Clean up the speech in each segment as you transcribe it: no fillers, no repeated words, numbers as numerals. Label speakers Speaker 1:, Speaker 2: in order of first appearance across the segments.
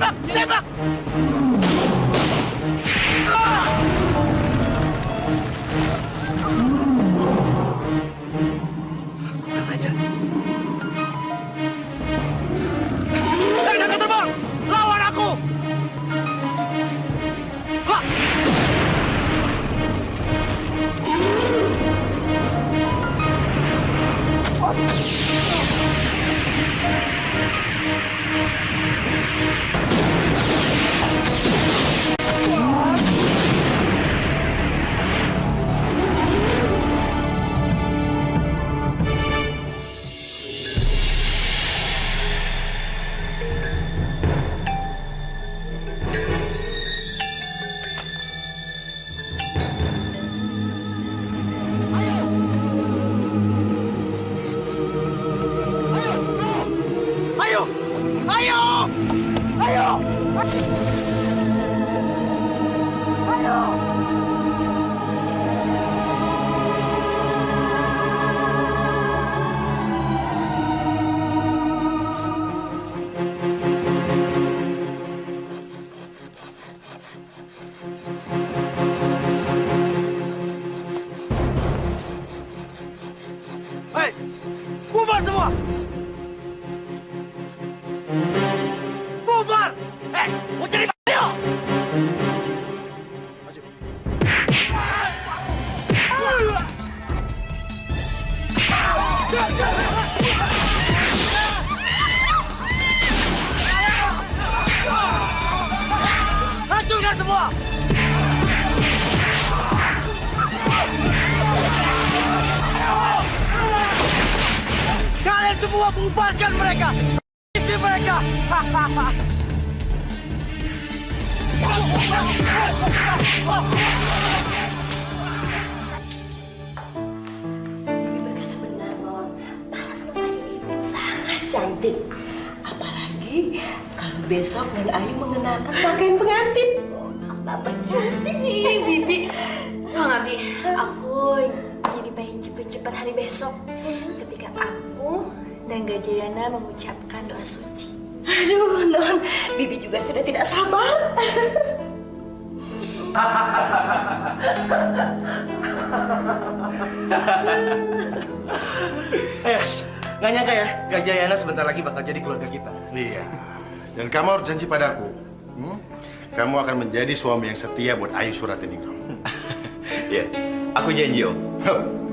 Speaker 1: Tembak! Tembak! Kurang aja. Naga terbang! Lawan aku! Wah! Ayo! Ayo! Ayo! Ayo! Hei! Bubar semua! Bubar! Mau cari Mario! Maju. Hancurkan semua! Kalian semua bubarkan mereka! Isi mereka! Hahaha!
Speaker 2: Bibi berkata benar, Non. Tara sama Ayu itu sangat cantik. Apalagi kalau besok dan Ayu mengenakan pakaian pengantin. Oh, tambah cantik nih, Bibi.
Speaker 3: Kang Abi, aku jadi pengen cepet-cepet hari besok ketika aku dan Gajayana mengucapkan doa suci.
Speaker 2: Aduh, Non. Bibi juga sudah tidak sabar.
Speaker 1: Nggak nyangka ya, Gajayana sebentar lagi bakal jadi keluarga kita.
Speaker 4: Iya. Dan kamu harus janji padaku. Kamu akan menjadi suami yang setia buat Ayu Suratiningrum.
Speaker 5: Iya, aku janji Om.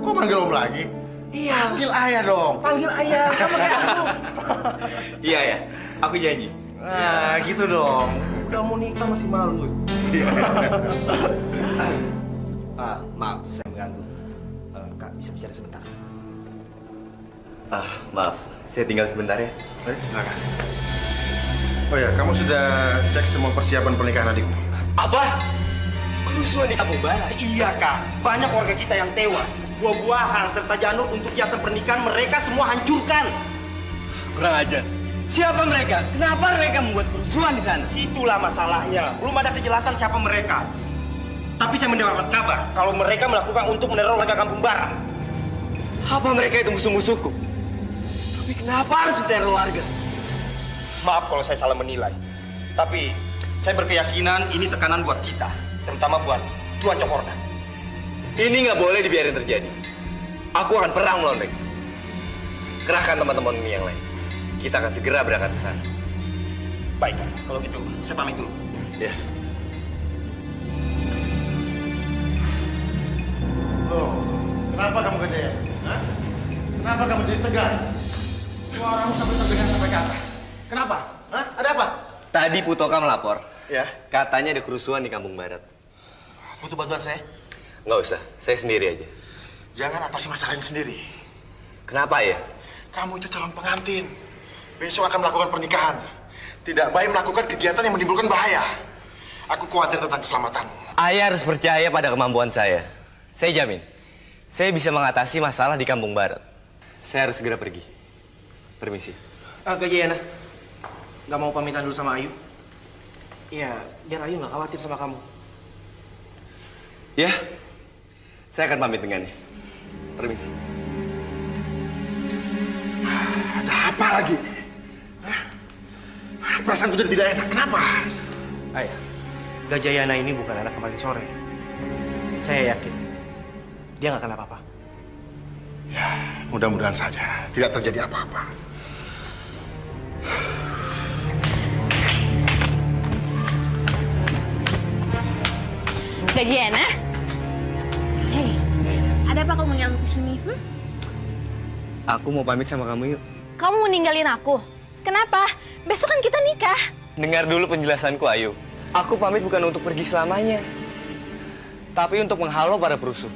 Speaker 4: Kok manggil Om lagi?
Speaker 1: Iya.
Speaker 4: Panggil Ayah dong.
Speaker 1: Panggil ayah, sama kayak aku.
Speaker 5: Iya ya, aku janji.
Speaker 1: Nah, gitu dong. Udah mau nikah masih malu. Maaf, saya mengganggu. Kak, bisa bicara sebentar?
Speaker 5: Maaf, saya tinggal sebentar ya.
Speaker 4: Silakan. Oh ya, kamu sudah cek semua persiapan pernikahan adikmu?
Speaker 1: Apa? Kerusuhan di Kampung Barat? Iya, Kak. Banyak warga kita yang tewas. Buah-buahan serta janur untuk hiasan pernikahan mereka semua hancurkan.
Speaker 5: Kurang ajar. Siapa mereka? Kenapa mereka membuat kerusuhan di sana?
Speaker 1: Itulah masalahnya. Belum ada kejelasan siapa mereka. Tapi saya mendapat kabar kalau mereka melakukan untuk meneror warga Kampung Barat.
Speaker 5: Apa mereka itu musuh-musuhku? Tapi kenapa harus diteror warga?
Speaker 1: Maaf kalau saya salah menilai. Tapi saya berkeyakinan ini tekanan buat kita. Terutama buat Tuan Cokorda.
Speaker 5: Ini nggak boleh dibiarin terjadi. Aku akan perang melawan mereka. Kerahkan teman-teman ini yang lain. Kita akan segera berangkat ke sana.
Speaker 1: Baik, kalau gitu saya pamit dulu.
Speaker 5: Ya.
Speaker 4: Loh, kenapa kamu Gajayana? Hah? Kenapa kamu jadi tegang? Suaramu sampai terdengar sampai ke atas. Kenapa? Hah? Ada apa?
Speaker 5: Tadi Putoka melapor.
Speaker 4: Ya.
Speaker 5: Katanya ada kerusuhan di Kampung Barat.
Speaker 1: Butuh bantuan saya?
Speaker 5: Nggak usah, saya sendiri aja.
Speaker 4: Jangan atasi masalahnya sendiri.
Speaker 5: Kenapa ya?
Speaker 4: Kamu itu calon pengantin. Besok akan melakukan pernikahan. Tidak baik melakukan kegiatan yang menimbulkan bahaya. Aku khawatir tentang keselamatanmu.
Speaker 5: Ayah harus percaya pada kemampuan saya. Saya jamin, saya bisa mengatasi masalah di Kampung Barat. Saya harus segera pergi. Permisi.
Speaker 1: Gajayana, nggak mau pamitan dulu sama Ayu? Iya, biar Ayu nggak khawatir sama kamu.
Speaker 5: Ya, saya akan pamit dengannya. Permisi.
Speaker 4: Ada apa lagi? Hah? Perasaanku jadi tidak enak. Kenapa?
Speaker 1: Ayah, Gajayana ini bukan anak kemarin sore. Saya yakin dia nggak kenapa apa.
Speaker 4: Ya, mudah-mudahan saja tidak terjadi apa-apa.
Speaker 3: Gajayana? Hei, ada apa kamu yang kesini?
Speaker 5: Aku mau pamit sama kamu yuk.
Speaker 3: Kamu mau ninggalin aku? Kenapa? Besok kan kita nikah.
Speaker 5: Dengar dulu penjelasanku, Ayu. Aku pamit bukan untuk pergi selamanya, tapi untuk menghalau para perusuh.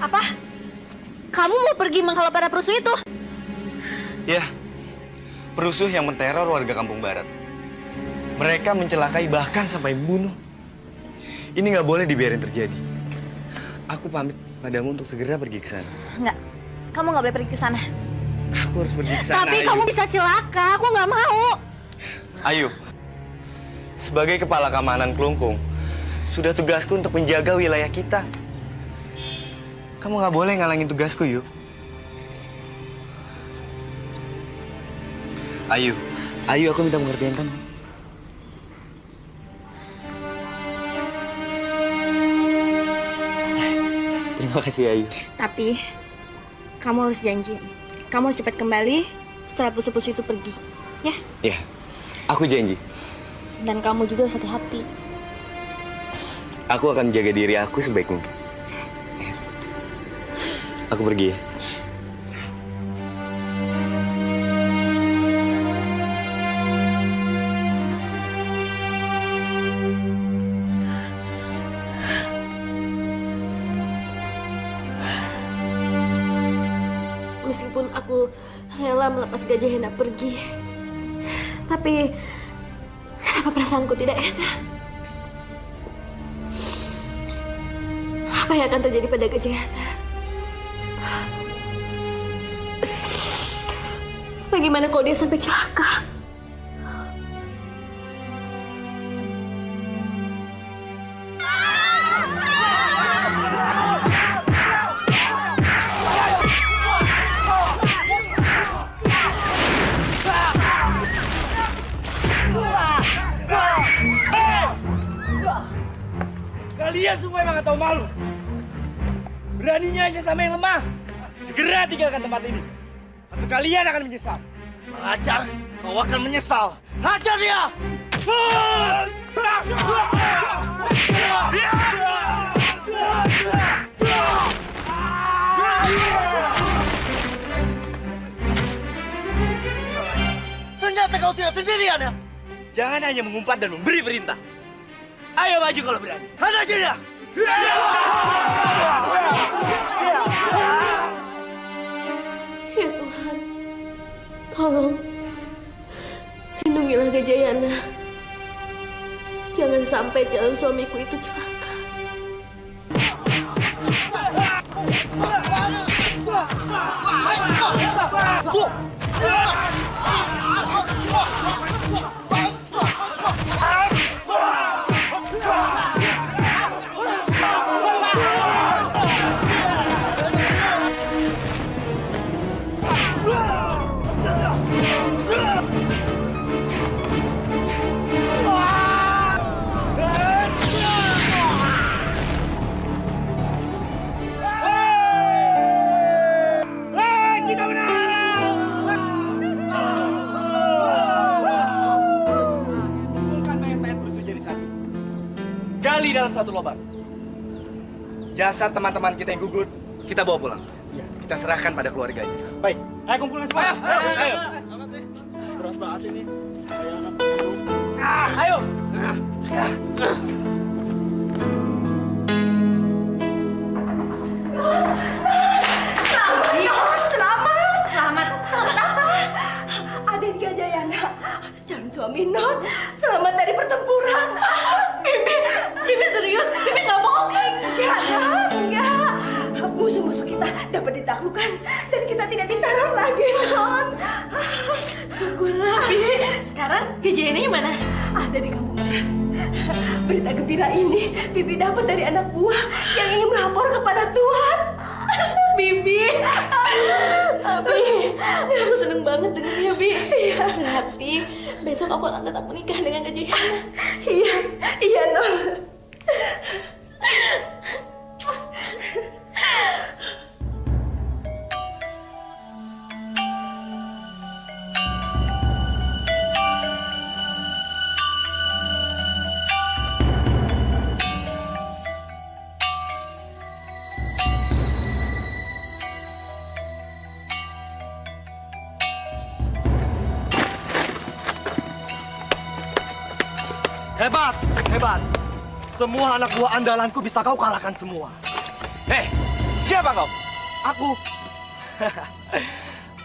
Speaker 3: Apa? Kamu mau pergi menghalau para perusuh itu?
Speaker 5: Ya, perusuh yang menteror warga Kampung Barat. Mereka mencelakai bahkan sampai membunuh. Ini nggak boleh dibiarin terjadi. Aku pamit padamu untuk segera pergi ke sana.
Speaker 3: Enggak, kamu nggak boleh pergi ke sana.
Speaker 5: Aku harus pergi ke sana.
Speaker 3: Tapi
Speaker 5: Ayu.
Speaker 3: kamu bisa celaka, aku nggak mau.
Speaker 5: Ayu, sebagai kepala keamanan Kelungkung, sudah tugasku untuk menjaga wilayah kita. Kamu nggak boleh ngalangin tugasku, Yu. Ayu, aku minta pengertian kamu. Terima kasih, Ayu.
Speaker 3: Tapi kamu harus janji, kamu harus cepat kembali setelah perusuh-perusuh itu pergi, ya?
Speaker 5: Ya, aku janji.
Speaker 3: Dan kamu juga harus hati-hati.
Speaker 5: Aku akan menjaga diri aku sebaik mungkin. Aku pergi ya.
Speaker 3: Meskipun aku rela melepas Gajayana pergi, tapi kenapa perasaanku tidak enak? Apa yang akan terjadi pada Gajayana? Bagaimana kalau dia sampai celaka?
Speaker 1: Kalian semua emang gak tahu malu. Beraninya aja sama yang lemah. Segera tinggalkan tempat ini, atau kalian akan menyesal. Mengajar, kau akan menyesal. Hajar dia! Ternyata kau tidak sendirian ya? Jangan hanya mengumpat dan memberi perintah. Ayo maju kalau berani. Hajar dia!
Speaker 3: Ya Tuhan, tolong lindungilah Gajayana. Jangan sampai calon suamiku itu celaka.
Speaker 1: Gali dalam satu lubang. Jasad teman-teman kita yang gugur, kita bawa pulang. Ya, kita serahkan pada keluarganya. Baik, ayo kumpulkan semua. Ayo. Berat banget ini. Ayo.
Speaker 2: Selamat apa? Aden Gajayana, calon suami Non, selamat dari pertempuran. Bibi serius? Bibi nggak bohong? Enggak. Musuh-musuh kita dapat ditaklukkan dan kita tidak diteror lagi, Non.
Speaker 3: Syukurlah, Bibi. Sekarang Gajayana mana?
Speaker 2: Ada di kampung Barat. Berita gembira ini Bibi dapat dari anak buah yang ingin melapor kepada Tuhan.
Speaker 3: Bibi. Bibi, aku senang seneng banget dengernya, Bi. Berarti besok aku akan tetap menikah dengan Kak Jayana.
Speaker 2: Iya, iya Non.
Speaker 1: Hebat, hebat. Semua anak buah andalanku bisa kau kalahkan semua. Hei, siapa kau? Aku.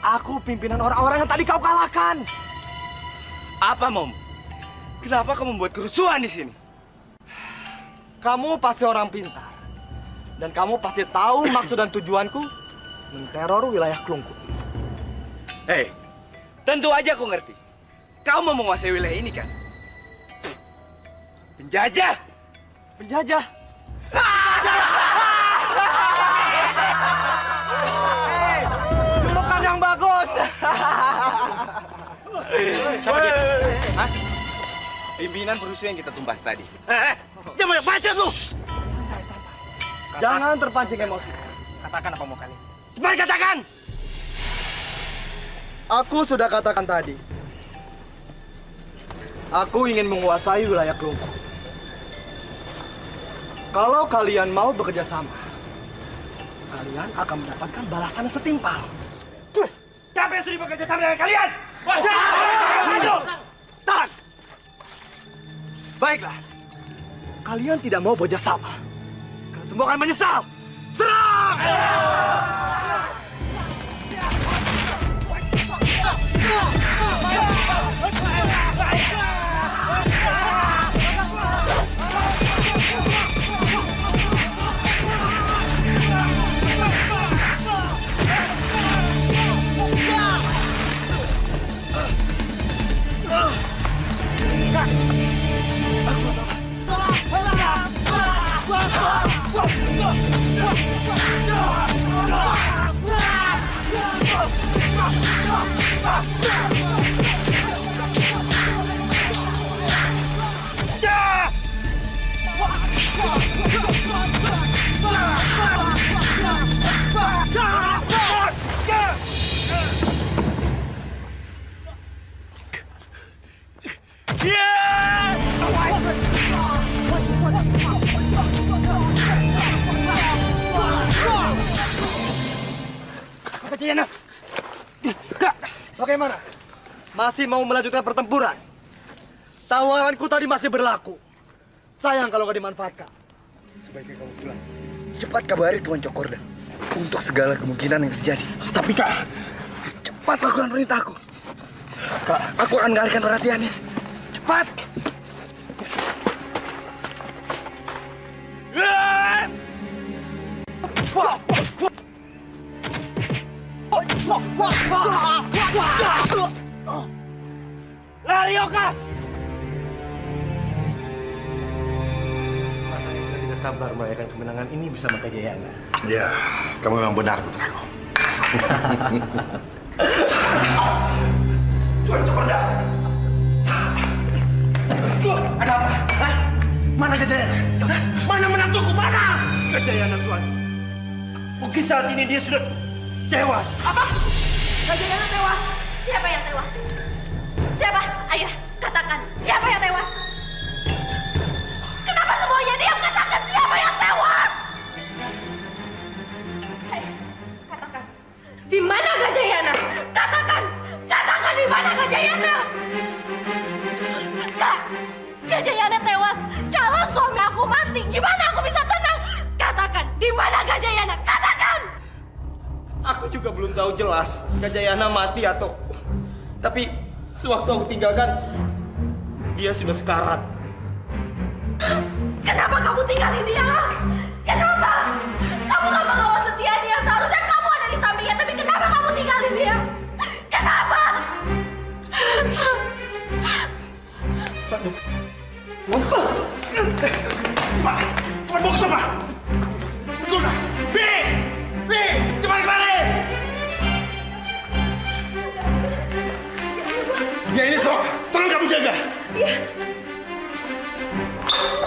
Speaker 1: Aku pimpinan orang-orang yang tadi kau kalahkan. Apa maumu? Kenapa kau membuat kerusuhan di sini? Kamu pasti orang pintar. Dan kamu pasti tahu maksud dan tujuanku menteror wilayah Klungkung. Hei, tentu aja aku ngerti. Kau mau menguasai wilayah ini kan? Penjajah! Penjajah! Hei, julukan yang bagus! Siapa dia? Hah? Pimpinan perusuh yang kita tumpas tadi. Jangan banyak baca lu! Jangan terpancing emosi. Katakan apa mau kalian. Cepat katakan! Aku sudah katakan tadi. Aku ingin menguasai wilayah Klungkung. Kalau kalian mau bekerja sama, kalian akan mendapatkan balasan yang setimpal. Siapa yang sudah bekerja sama dengan kalian? Tahan! Baiklah, kalian tidak mau bekerja sama. Kalian semua akan menyesal. Serang! Jayana, bagaimana? Masih mau melanjutkan pertempuran? Tawaranku tadi masih berlaku. Sayang kalau nggak dimanfaatkan.
Speaker 5: Sebaiknya kamu pulang. Cepat kabari Tuan Cokorda untuk segala kemungkinan yang terjadi.
Speaker 1: Tapi Kak,
Speaker 5: Cepat lakukan perintahku. Kak, aku akan mengalihkan perhatiannya.
Speaker 1: cepat! Lari, Oka!
Speaker 5: Rasanya sudah tidak sabar merayakan kemenangan ini bersama Kak Jayana.
Speaker 4: Ya, kamu memang benar, putraku.
Speaker 1: Tuan Cokorda! Ada apa? Hah? Mana Gajayana? Mana menantuku? Mana? Gajayana, Tuan. Mungkin saat ini dia sudah tewas.
Speaker 3: Apa? Gajayana tewas? Siapa yang tewas? Siapa? Ayah, katakan. Siapa yang tewas? Kenapa semuanya diam? Katakan siapa yang tewas? Hei, katakan. Di mana Gajayana? Katakan. Katakan di mana Gajayana? Kak, Gajayana tewas. Calon suami aku mati. Gimana aku bisa tenang? Katakan, di mana Gajayana? Katakan.
Speaker 1: Aku juga belum tahu jelas Gajayana mati atau... Tapi sewaktu aku tinggalkan, dia sudah sekarat.
Speaker 3: Kenapa kamu tinggalin dia? Kenapa? Kamu gak mengawal setianya. Seharusnya kamu ada di sampingnya. Tapi kenapa kamu tinggalin dia? Kenapa?
Speaker 4: Cepat bawa ke sana. Guna. Bi, cepat kemari. Dia ini sok, tolong kamu jaga.
Speaker 2: Iya.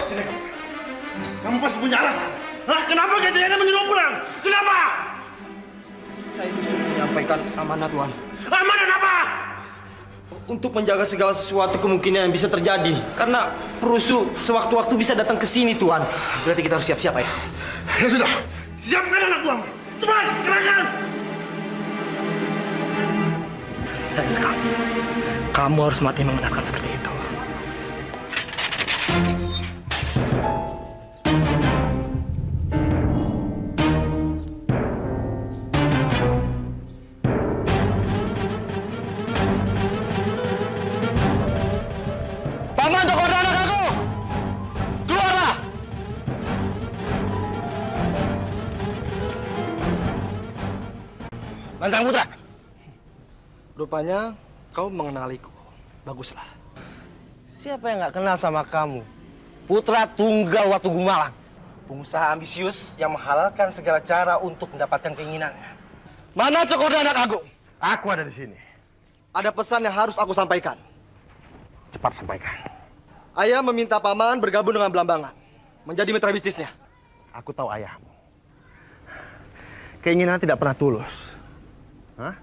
Speaker 4: Sini kamu. Kamu pasti punya alasan. Hah? Kenapa Gajayana menyuruh pulang? Kenapa?
Speaker 1: Saya disuruh menyampaikan amanah, Tuan.
Speaker 4: Amanah apa?
Speaker 1: Untuk menjaga segala sesuatu kemungkinan yang bisa terjadi. Karena perusuh sewaktu-waktu bisa datang ke sini, Tuan. Berarti kita harus siap-siap, ya?
Speaker 4: Ya sudah, siapkan anak buahmu. Cepat, kerahkan.
Speaker 1: Sayang sekali. Kamu harus mati mengenaskan seperti itu. Paman Cokorda anak aku! Keluarlah!
Speaker 5: Lantang Putra.
Speaker 1: Rupanya kau mengenaliku. Baguslah.
Speaker 5: Siapa yang nggak kenal sama kamu? Putra Tunggal Watu Gumalang. Pengusaha ambisius yang menghalalkan segala cara untuk mendapatkan keinginannya.
Speaker 1: Mana Cokorda anak aku?
Speaker 4: Aku ada di sini.
Speaker 1: Ada pesan yang harus aku sampaikan.
Speaker 4: Cepat sampaikan.
Speaker 1: Ayah meminta paman bergabung dengan Belambangan. Menjadi mitra bisnisnya.
Speaker 4: Aku tahu ayahmu. Keinginan tidak pernah tulus. Hah?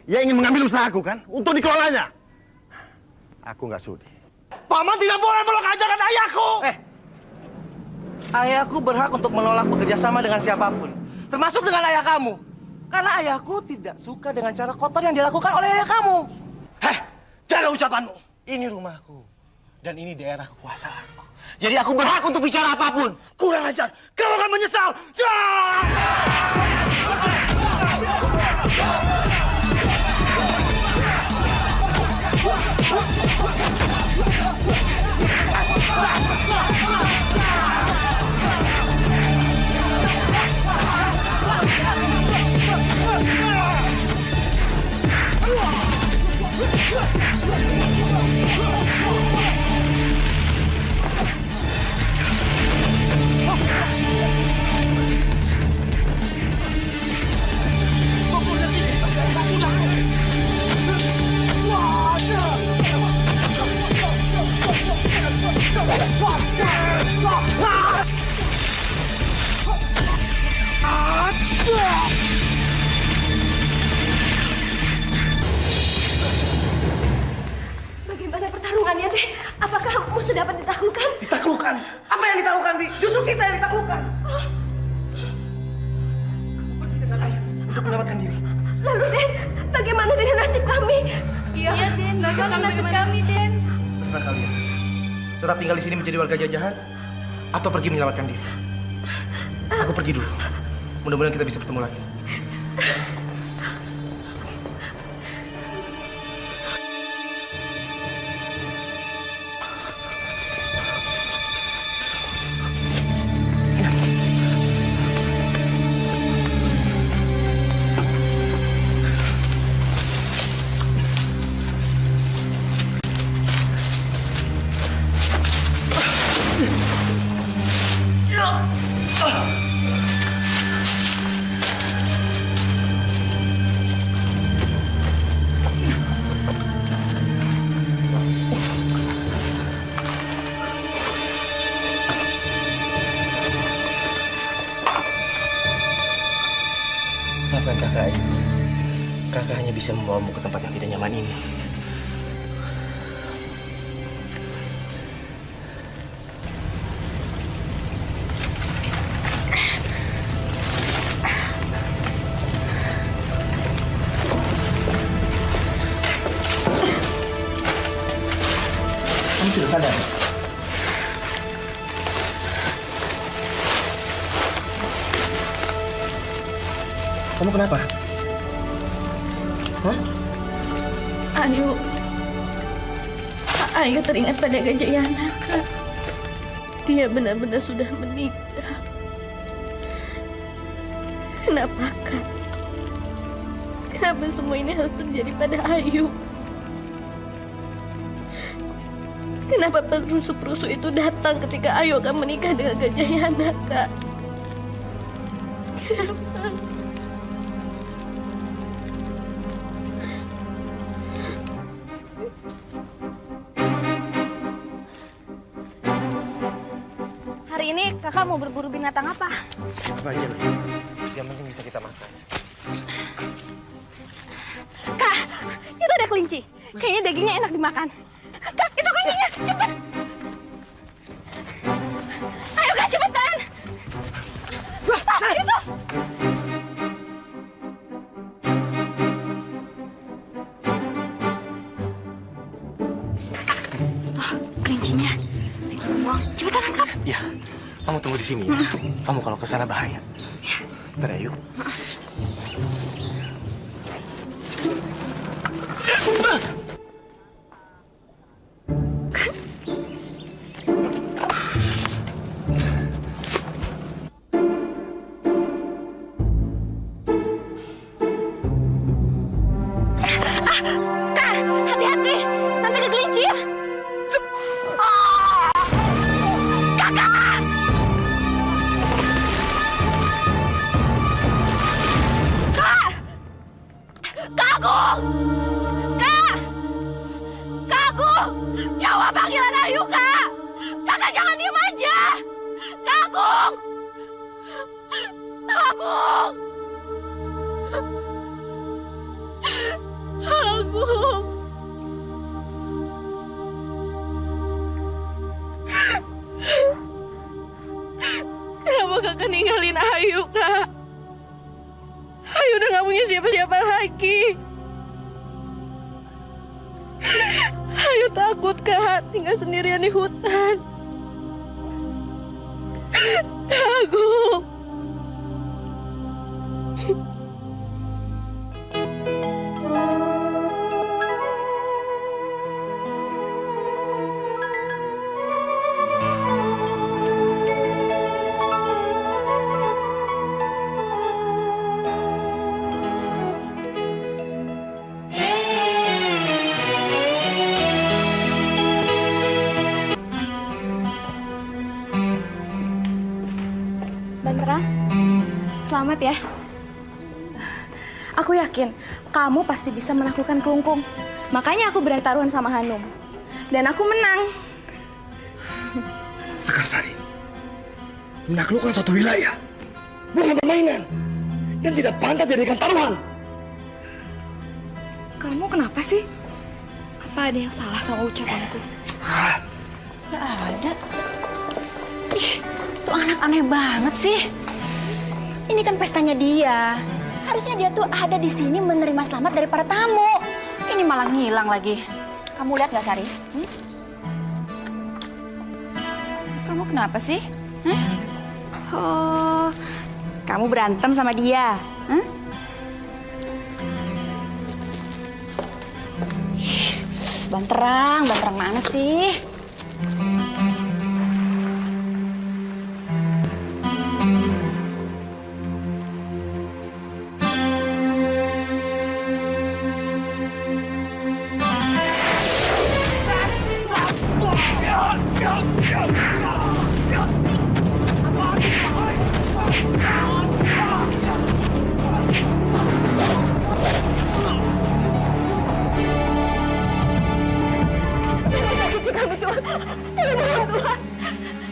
Speaker 4: Ia ingin mengambil usahaku kan? Untuk dikelolanya. Aku nggak sudi.
Speaker 1: Paman tidak boleh menolak ajakan ayahku!
Speaker 5: Ayahku berhak untuk menolak bekerja sama dengan siapapun. Termasuk dengan ayah kamu. Karena ayahku tidak suka dengan cara kotor yang dilakukan oleh ayah kamu.
Speaker 1: Jaga ucapanmu!
Speaker 5: Ini rumahku. Dan ini daerah kekuasaanku. Jadi aku berhak untuk bicara apapun.
Speaker 1: Kurang ajar! Kau akan menyesal!
Speaker 2: Bagaimana pertarungannya, Dek? Apakah musuh dapat ditaklukkan?
Speaker 1: Ditaklukkan? Apa yang ditaklukkan, Bi? Justru kita yang ditaklukkan. Aku pergi dengan ayah untuk menyelamatkan diri.
Speaker 2: Lalu, Den, bagaimana dengan nasib kami?
Speaker 3: Iya, Den. Nasib kami, Den.
Speaker 1: Terserah kalian. Tetap tinggal di sini menjadi warga jajahan atau pergi menyelamatkan diri. Aku pergi dulu. Mudah-mudahan kita bisa bertemu lagi. Maafkan kakak Ayu. Kakak hanya bisa membawamu ke tempat yang tidak nyaman ini. Kamu sudah sadar? Kamu kenapa? Hah?
Speaker 6: Ayu teringat pada Gajayana, Kak. Dia benar-benar sudah menikah. Kenapa, Kak? Kenapa semua ini harus terjadi pada Ayu? Kenapa perusuh-perusuh itu datang ketika Ayu akan menikah dengan Gajayana, Kak? Kenapa?
Speaker 3: Kakak mau berburu binatang apa?
Speaker 1: Apa aja lah. Yang penting bisa kita makan.
Speaker 3: Kak, itu ada kelinci. Kayaknya dagingnya enak dimakan. Kak, itu kelincinya, cepet. Ayo Kak, cepetan. Kak, itu. Oh, kelincinya. Lagi buang. Cepetan angkat.
Speaker 1: Iya. Kamu tunggu di sini ya. Kamu kalau ke sana bahaya. Ntar ya, yuk.
Speaker 3: Kak, hati-hati. Nanti kegelincir. Kakak! Kak! Kak Agung! Kak! Kak Agung! Jawab panggilan Ayu, Kak! Kakak jangan diem aja! Kak Agung! Kak Agung! Agung! Kenapa kakak ninggalin Ayu, Kak? Ayu udah gak punya siapa-siapa lagi. Ayu takut, Kak, tinggal sendirian di hutan. Agung. Bantara, selamat ya. Aku yakin kamu pasti bisa menaklukkan Kelungkung. Makanya aku berani taruhan sama Hanum. Dan aku menang.
Speaker 1: Sekarsari, menaklukkan suatu wilayah bukan permainan dan tidak pantas jadikan taruhan.
Speaker 3: Kamu kenapa sih? Apa ada yang salah sama ucapanku?
Speaker 7: Gak ada. Ih, tuh anak aneh banget sih. Ini kan pestanya dia. Harusnya dia tuh ada di sini menerima selamat dari para tamu. Ini malah ngilang lagi. Kamu lihat nggak, Sari? Kamu kenapa sih? Hah? Oh, kamu berantem sama dia? Hah? Banterang mana sih?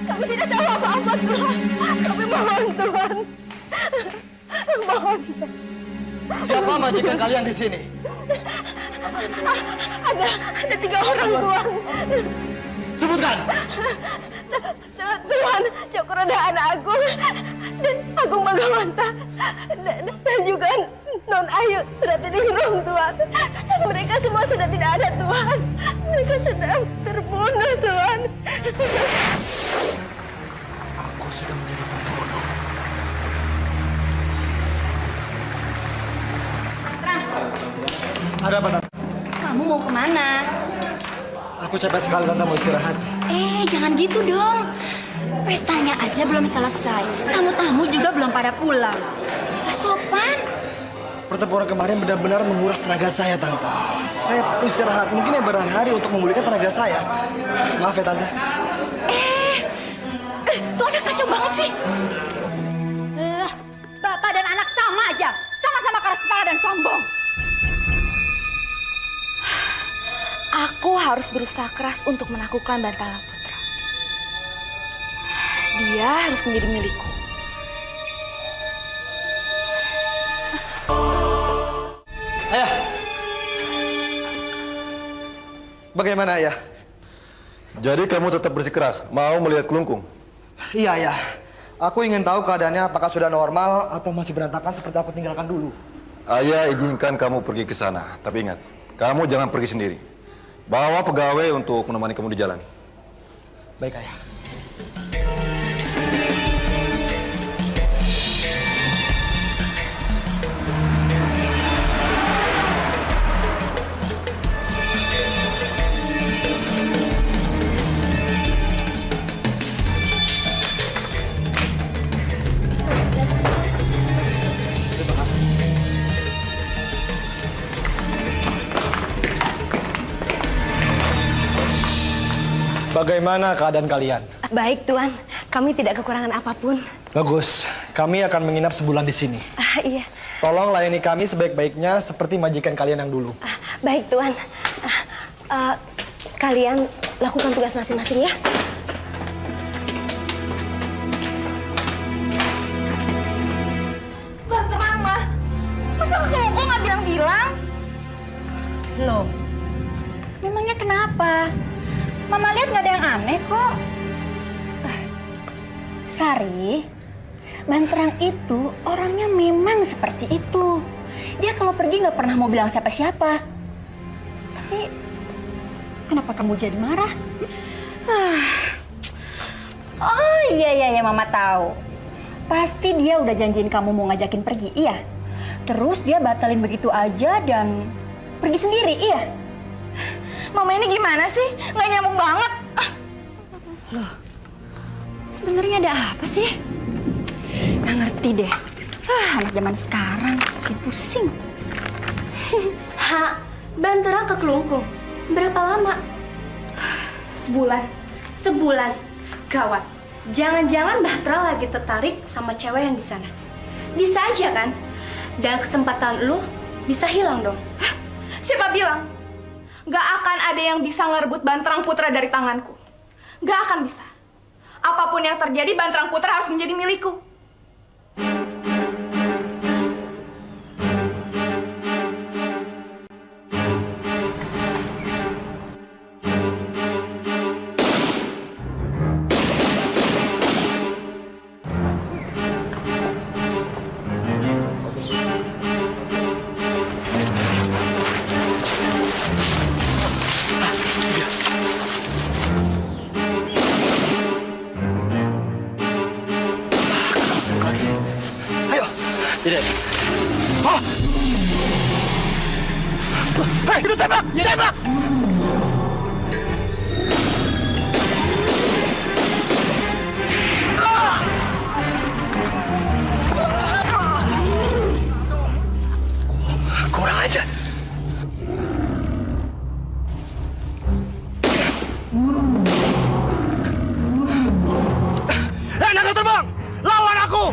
Speaker 3: Kami tidak tahu apa-apa, Tuhan. Kami mohon, Tuhan. Mohon.
Speaker 1: Siapa majikan kalian di sini?
Speaker 3: Ada 3 orang, Tuhan.
Speaker 1: Sebutkan.
Speaker 3: Tuhan, Cokrodaan Agung dan Agung Bagawanta dan juga Non Ayu sudah Tiningrum, Tuhan. Mereka semua sudah tidak ada, Tuhan. Mereka sedang terbunuh, Tuhan.
Speaker 1: Aku sudah menjadi pembunuh. Ada apa, Tante?
Speaker 7: Kamu mau kemana?
Speaker 1: Aku capek sekali, Tante, mau istirahat.
Speaker 7: Jangan gitu dong. Pestanya aja belum selesai. Tamu-tamu juga belum pada pulang. Gak sopan.
Speaker 1: Pertempuran kemarin benar-benar menguras tenaga saya, Tante. Saya perlu istirahat. Mungkin yang berhari-hari untuk memulihkan tenaga saya. Maaf ya, Tante.
Speaker 7: Tuh anak kacau banget sih. Bapak dan anak sama aja. Sama-sama keras kepala dan sombong.
Speaker 3: Aku harus berusaha keras untuk menaklukkan Bantala Putra. Dia harus menjadi milikku.
Speaker 5: Ayah. Bagaimana, Ayah?
Speaker 8: Jadi kamu tetap bersikeras, mau melihat kelungkung?
Speaker 1: Iya, Ayah. Aku ingin tahu keadaannya apakah sudah normal atau masih berantakan seperti aku tinggalkan dulu.
Speaker 8: Ayah izinkan kamu pergi ke sana, tapi ingat, kamu jangan pergi sendiri. Bawa pegawai untuk menemani kamu di jalan.
Speaker 1: Baik, Ayah. Bagaimana keadaan kalian?
Speaker 3: Baik, Tuan. Kami tidak kekurangan apapun.
Speaker 1: Bagus. Kami akan menginap sebulan di sini.
Speaker 3: Iya.
Speaker 1: Tolong layani kami sebaik-baiknya seperti majikan kalian yang dulu.
Speaker 3: Baik, Tuan. Kalian lakukan tugas masing-masing ya.
Speaker 7: Bang, Mama. Masa kok nggak bilang-bilang? Loh, memangnya kenapa? Mama lihat nggak ada yang aneh kok. Sari, Banterang itu orangnya memang seperti itu. Dia kalau pergi nggak pernah mau bilang siapa-siapa. Tapi kenapa kamu jadi marah? Oh iya, Mama tahu. Pasti dia udah janjiin kamu mau ngajakin pergi, iya? Terus dia batalin begitu aja dan pergi sendiri, iya? Mama ini gimana sih? Nggak nyambung banget. Loh, sebenarnya ada apa sih? Nggak ngerti deh. Anak zaman sekarang bikin pusing.
Speaker 6: Banterang ke Kelungkung. Berapa lama? Sebulan. Gawat. Jangan-jangan Bahtera lagi tertarik sama cewek yang di sana. Bisa aja kan? Dan kesempatan lu bisa hilang dong.
Speaker 9: Siapa bilang? Gak akan ada yang bisa ngerebut Banterang Putra dari tanganku. Gak akan bisa. Apapun yang terjadi, Banterang Putra harus menjadi milikku.
Speaker 1: Tidak. Oh! Hei, itu tembak! Tembak! Kurang aja. Hei, naga terbang! Lawan aku!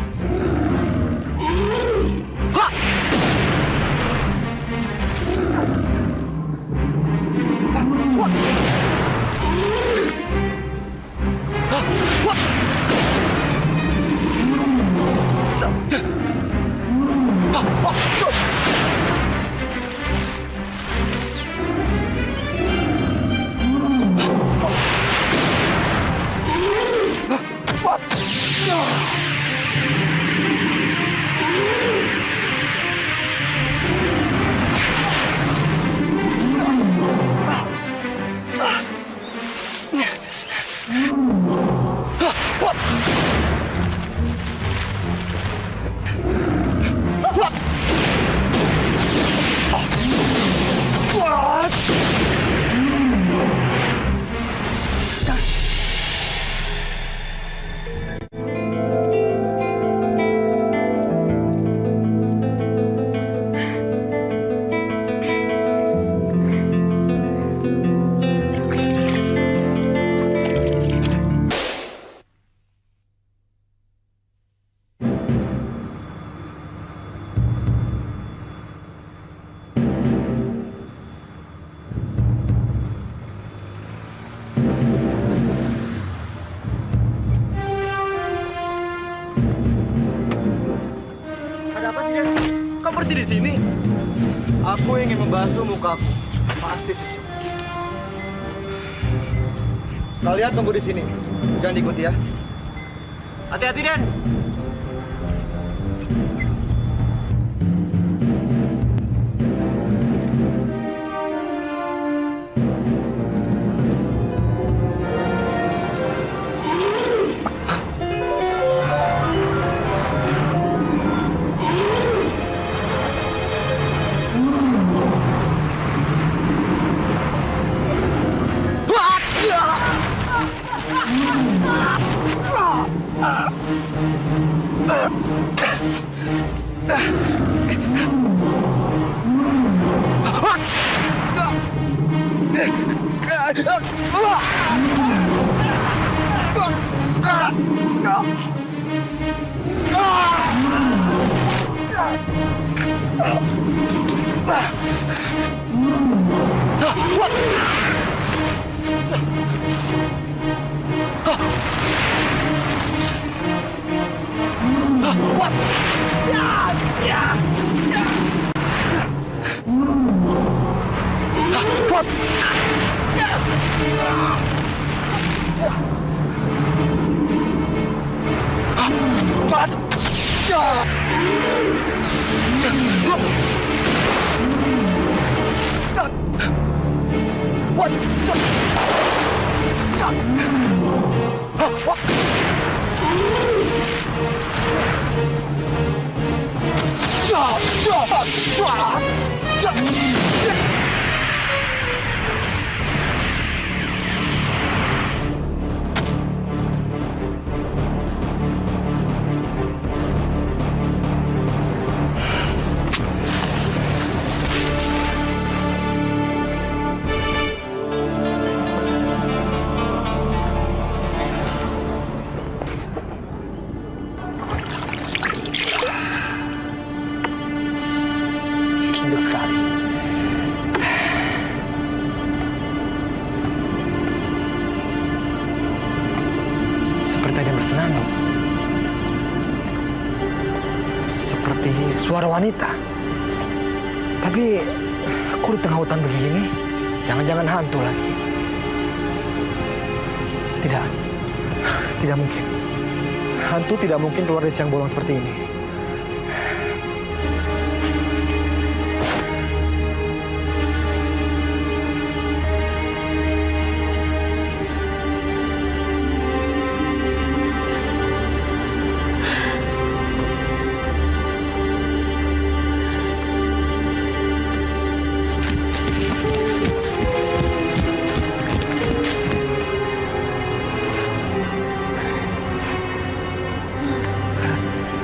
Speaker 5: mati di sini? Aku ingin membasuh mukaku. Pasti sejuk. Kalian tunggu di sini. Jangan diikuti ya. Hati-hati, Den.
Speaker 10: Seperti suara wanita. Tapi aku di tengah hutan begini, jangan-jangan hantu lagi. Tidak mungkin. Hantu tidak mungkin keluar dari siang bolong seperti ini.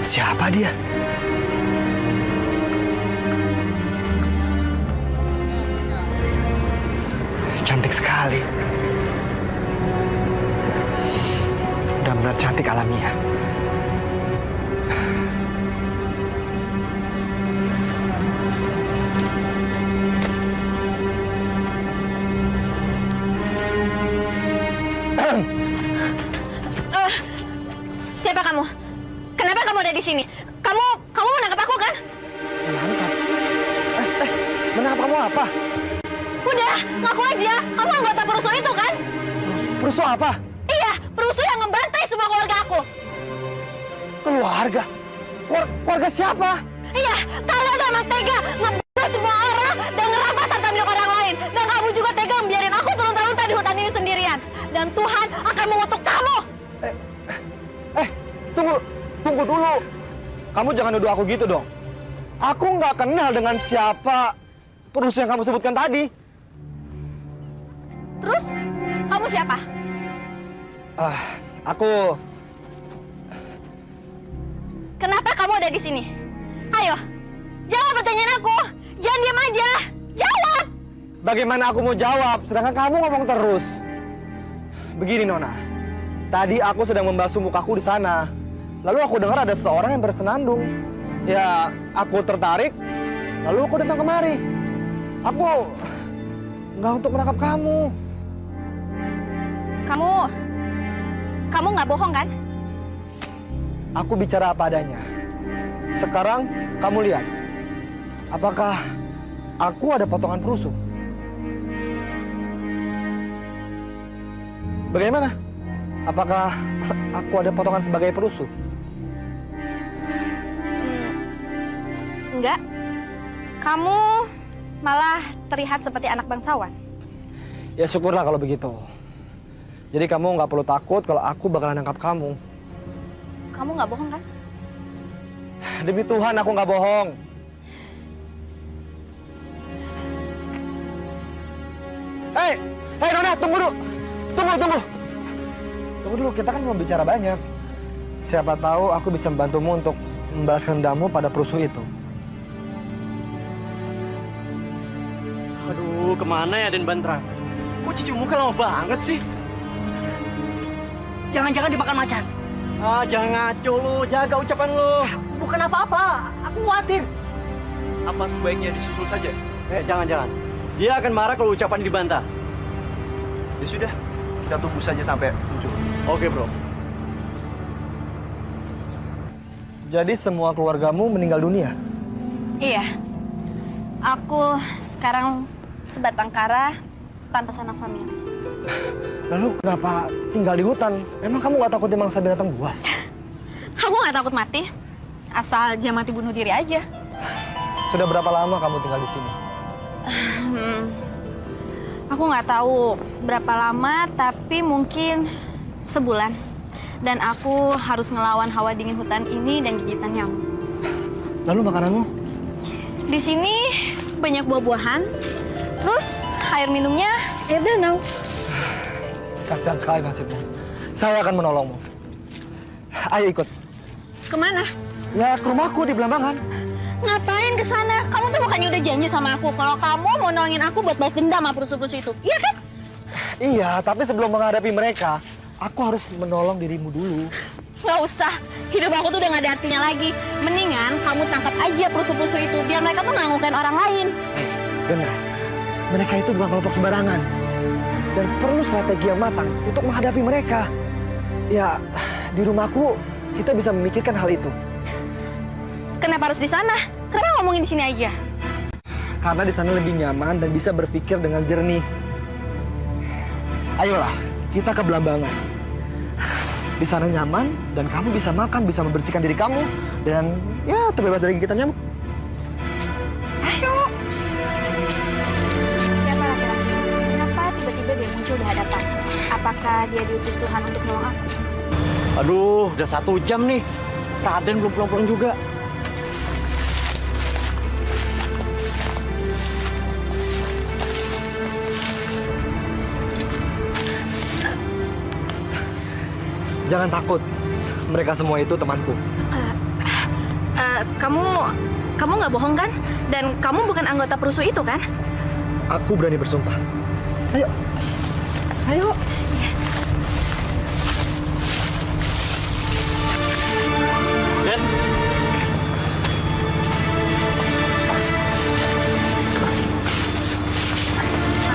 Speaker 10: Siapa dia? Cantik sekali. Benar-benar cantik alamiah.
Speaker 7: Siapa kamu? Kenapa kamu ada di sini? Kamu menangkap aku kan?
Speaker 10: Menangkap? Menangkap kamu apa?
Speaker 7: Udah, ngaku aja. Kamu anggota perusuh itu kan?
Speaker 10: Perusuh apa?
Speaker 7: Iya, perusuh yang ngebantai semua keluarga aku.
Speaker 10: Keluarga? Keluarga siapa?
Speaker 7: Iya, kalian emang tega ngebunuh semua orang dan ngerampas harta milik orang lain. Dan kamu juga tega membiarin aku terlunta-lunta di hutan ini sendirian. Dan Tuhan akan mengutuk kamu.
Speaker 10: Tunggu dulu. Kamu jangan nuduh aku gitu dong. Aku nggak kenal dengan siapa perusuh yang kamu sebutkan tadi.
Speaker 7: Terus, kamu siapa?
Speaker 10: Aku...
Speaker 7: Kenapa kamu ada di sini? Ayo, jawab pertanyaan aku. Jangan diam aja. Jawab.
Speaker 10: Bagaimana aku mau jawab, sedangkan kamu ngomong terus. Begini, Nona. Tadi aku sedang membasuh mukaku di sana. Lalu aku dengar ada seorang yang bersenandung. Ya, aku tertarik. Lalu aku datang kemari. Aku nggak untuk menangkap kamu.
Speaker 7: Kamu nggak bohong kan?
Speaker 10: Aku bicara apa adanya. Sekarang kamu lihat. apakah aku ada potongan perusuh? Bagaimana? Apakah aku ada potongan sebagai perusuh?
Speaker 6: Enggak. Kamu malah terlihat seperti anak bangsawan.
Speaker 10: Ya syukurlah kalau begitu. Jadi kamu nggak perlu takut kalau aku bakalan nangkap kamu.
Speaker 6: Kamu nggak bohong kan?
Speaker 10: Demi Tuhan aku nggak bohong. Hei Nona, tunggu dulu. Tunggu. Tunggu dulu, kita kan mau bicara banyak. Siapa tahu aku bisa membantumu untuk membalaskan dendammu pada perusuh itu.
Speaker 1: Aduh, kemana ya Den Bantrang? Kok cuci muka lama banget sih? Jangan-jangan dimakan macan? Ah, jangan ngaco lo, jaga ucapan lo. Bukan apa-apa, aku khawatir. Apa sebaiknya disusul saja? Jangan. Dia akan marah kalau ucapan dibantah.
Speaker 5: Ya sudah, kita tunggu saja sampai muncul.
Speaker 1: Oke, bro.
Speaker 10: Jadi semua keluargamu meninggal dunia?
Speaker 6: Iya. Aku sekarang sebatang kara tanpa sanak famili.
Speaker 10: Lalu kenapa tinggal di hutan? Emang kamu nggak takut dimangsa binatang buas?
Speaker 6: Aku nggak takut mati. Asal jangan mati bunuh diri aja.
Speaker 10: Sudah berapa lama kamu tinggal di sini?
Speaker 6: Aku nggak tahu berapa lama, tapi mungkin sebulan. Dan aku harus ngelawan hawa dingin hutan ini dan gigitan nyamuk.
Speaker 10: Lalu makananmu?
Speaker 6: Di sini banyak buah-buahan, terus air minumnya air danau.
Speaker 10: Kasihan sekali nasibmu. Saya akan menolongmu. Ayo ikut.
Speaker 6: Kemana?
Speaker 10: Ya ke rumahku di Belambangan.
Speaker 6: Ngapain ke sana? Kamu tuh bukannya udah janji sama aku kalau kamu mau nolongin aku buat balas dendam sama perusuh-perusuh itu, iya kan?
Speaker 10: Iya, tapi sebelum menghadapi mereka, aku harus menolong dirimu dulu.
Speaker 6: Nggak usah. Hidup aku tuh udah nggak ada artinya lagi. Mendingan kamu tangkap aja perusuh-perusuh itu biar mereka tuh nggak ngukain orang lain.
Speaker 10: Dengar, mereka itu bukan kelompok sembarangan dan perlu strategi yang matang untuk menghadapi mereka. Ya, di rumahku kita bisa memikirkan hal itu.
Speaker 6: Kenapa harus di sana? Kenapa ngomongin di sini aja?
Speaker 10: Karena di sana lebih nyaman dan bisa berpikir dengan jernih. Ayolah, kita ke Belambangan. Di sana nyaman dan kamu bisa makan, bisa membersihkan diri kamu dan ya terbebas dari gigitan nyamuk.
Speaker 6: Ayo. Siapa laki-laki? Kenapa tiba-tiba dia muncul di hadapan? Apakah dia diutus Tuhan untuk menolong aku?
Speaker 1: Aduh, udah 1 jam nih. Raden belum pulang-pulang juga.
Speaker 10: Jangan takut, mereka semua itu temanku.
Speaker 6: Kamu nggak bohong kan? Dan kamu bukan anggota perusuh itu kan?
Speaker 10: Aku berani bersumpah. Ayo, ayo.
Speaker 1: Den,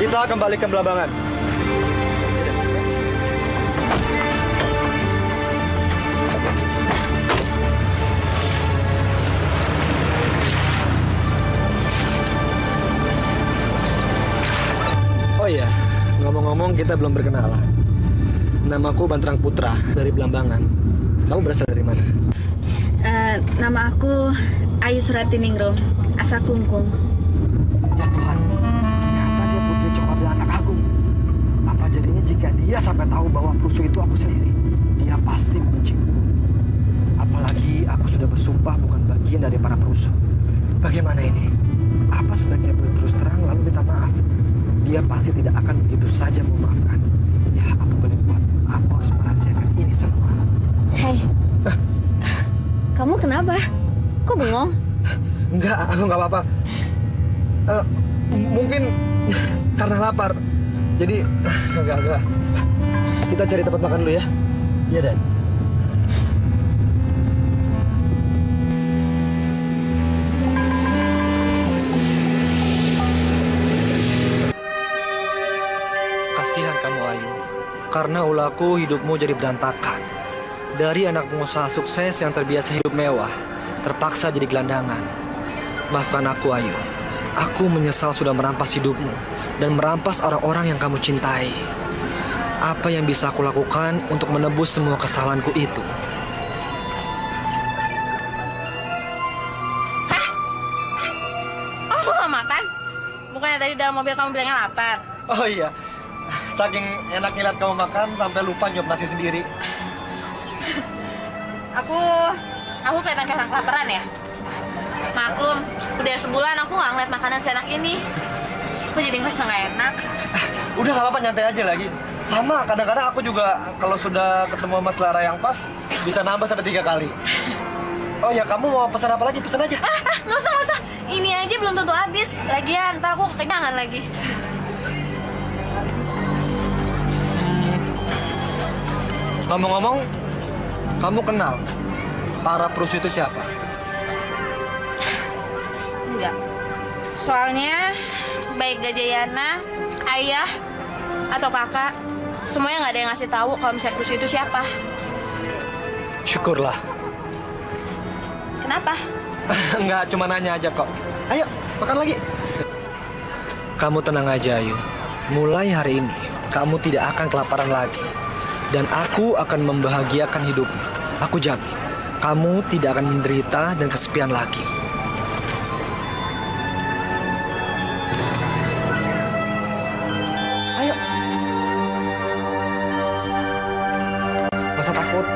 Speaker 10: Kita kembali ke Belambangan. Oh iya, ngomong-ngomong kita belum berkenalan. Namaku Bantrang Putra dari Belambangan. Kamu berasal dari mana?
Speaker 6: Nama aku Ayu Suratiningrum, asal Klungkung.
Speaker 10: Ya Tuhan, ternyata dia putri Cokabila anak agung. Apa jadinya jika dia sampai tahu bahwa perusuh itu aku sendiri? Dia pasti membenciku. Apalagi aku sudah bersumpah bukan bagian dari para perusuh. Bagaimana ini? Apa sebaiknya terus terang lalu minta maaf? Dia pasti tidak akan begitu saja memaafkan. Ya, apa boleh buat? Aku harus merahasiakan ini semua.
Speaker 6: Hei, kamu kenapa? Kok bengong?
Speaker 10: Enggak, aku nggak apa-apa. Mungkin karena lapar. Jadi, enggak. Kita cari tempat makan dulu ya.
Speaker 1: iya Den.
Speaker 10: Kasihan kamu Ayu. Karena ulahku hidupmu jadi berantakan. Dari anak pengusaha sukses yang terbiasa hidup mewah, terpaksa jadi gelandangan. Maafkan aku, Ayu. Aku menyesal sudah merampas hidupmu dan merampas orang-orang yang kamu cintai. Apa yang bisa aku lakukan untuk menebus semua kesalahanku itu?
Speaker 9: Oh, lu gak makan? Bukannya tadi dalam mobil kamu bilangnya lapar?
Speaker 10: Oh iya, saking enak ngeliat kamu makan sampai lupa nyuap nasi sendiri.
Speaker 9: Aku kelihatan kayak orang kelaparan ya? Maklum, udah sebulan aku nggak ngeliat makanan seenak ini. Aku jadi ngerasa nggak enak.
Speaker 10: Udah gak apa-apa, nyantai aja lagi. Sama, kadang-kadang aku juga kalau sudah ketemu sama selera yang pas, bisa nambah sampai 3 kali. Oh ya, kamu mau pesan apa lagi? Pesan aja.
Speaker 9: Nggak usah. Ini aja belum tentu habis. Lagian, ntar aku kekenyangan lagi.
Speaker 10: Ngomong-ngomong, kamu kenal para Prus itu siapa?
Speaker 9: Enggak. Soalnya, baik Gajayana, ayah, atau kakak, semuanya nggak ada yang ngasih tahu kalau misalnya Prus itu siapa.
Speaker 10: Syukurlah.
Speaker 9: Kenapa?
Speaker 10: Enggak, cuma nanya aja kok. Ayo, makan lagi. Kamu tenang aja, Ayu. Mulai hari ini, kamu tidak akan kelaparan lagi. Dan aku akan membahagiakan hidupmu. Aku jamin, kamu tidak akan menderita dan kesepian lagi. Ayo. Gak usah takut.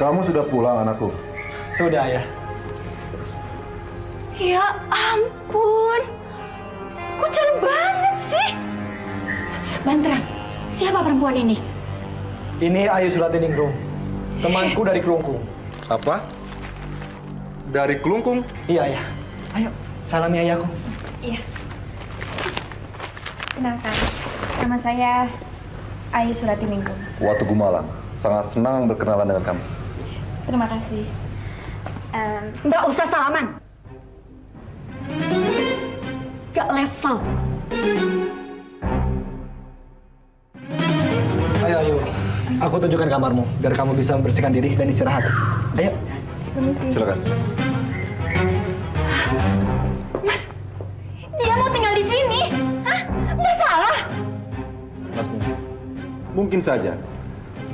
Speaker 8: Kamu sudah pulang, anakku?
Speaker 10: Sudah, ya.
Speaker 7: Ya ampun, kucel banget sih. Bantrang, siapa perempuan ini?
Speaker 10: Ini Ayu Suratiningrum, temanku dari Kelungkung.
Speaker 8: Apa? Dari Kelungkung?
Speaker 10: Iya, ya. Ayo, salami ayahku.
Speaker 6: Iya. Kenalkan, nama saya Ayu Suratiningrum.
Speaker 8: Watu Gumalang. Sangat senang berkenalan dengan kamu.
Speaker 6: Terima kasih.
Speaker 7: Nggak usah salaman. Gak level.
Speaker 10: Ayo. Aku tunjukkan kamarmu, biar kamu bisa membersihkan diri dan istirahat. Ayo.
Speaker 6: Permisi.
Speaker 8: Silakan.
Speaker 7: Mas, dia mau tinggal di sini. Hah? Nggak salah.
Speaker 8: Mungkin saja.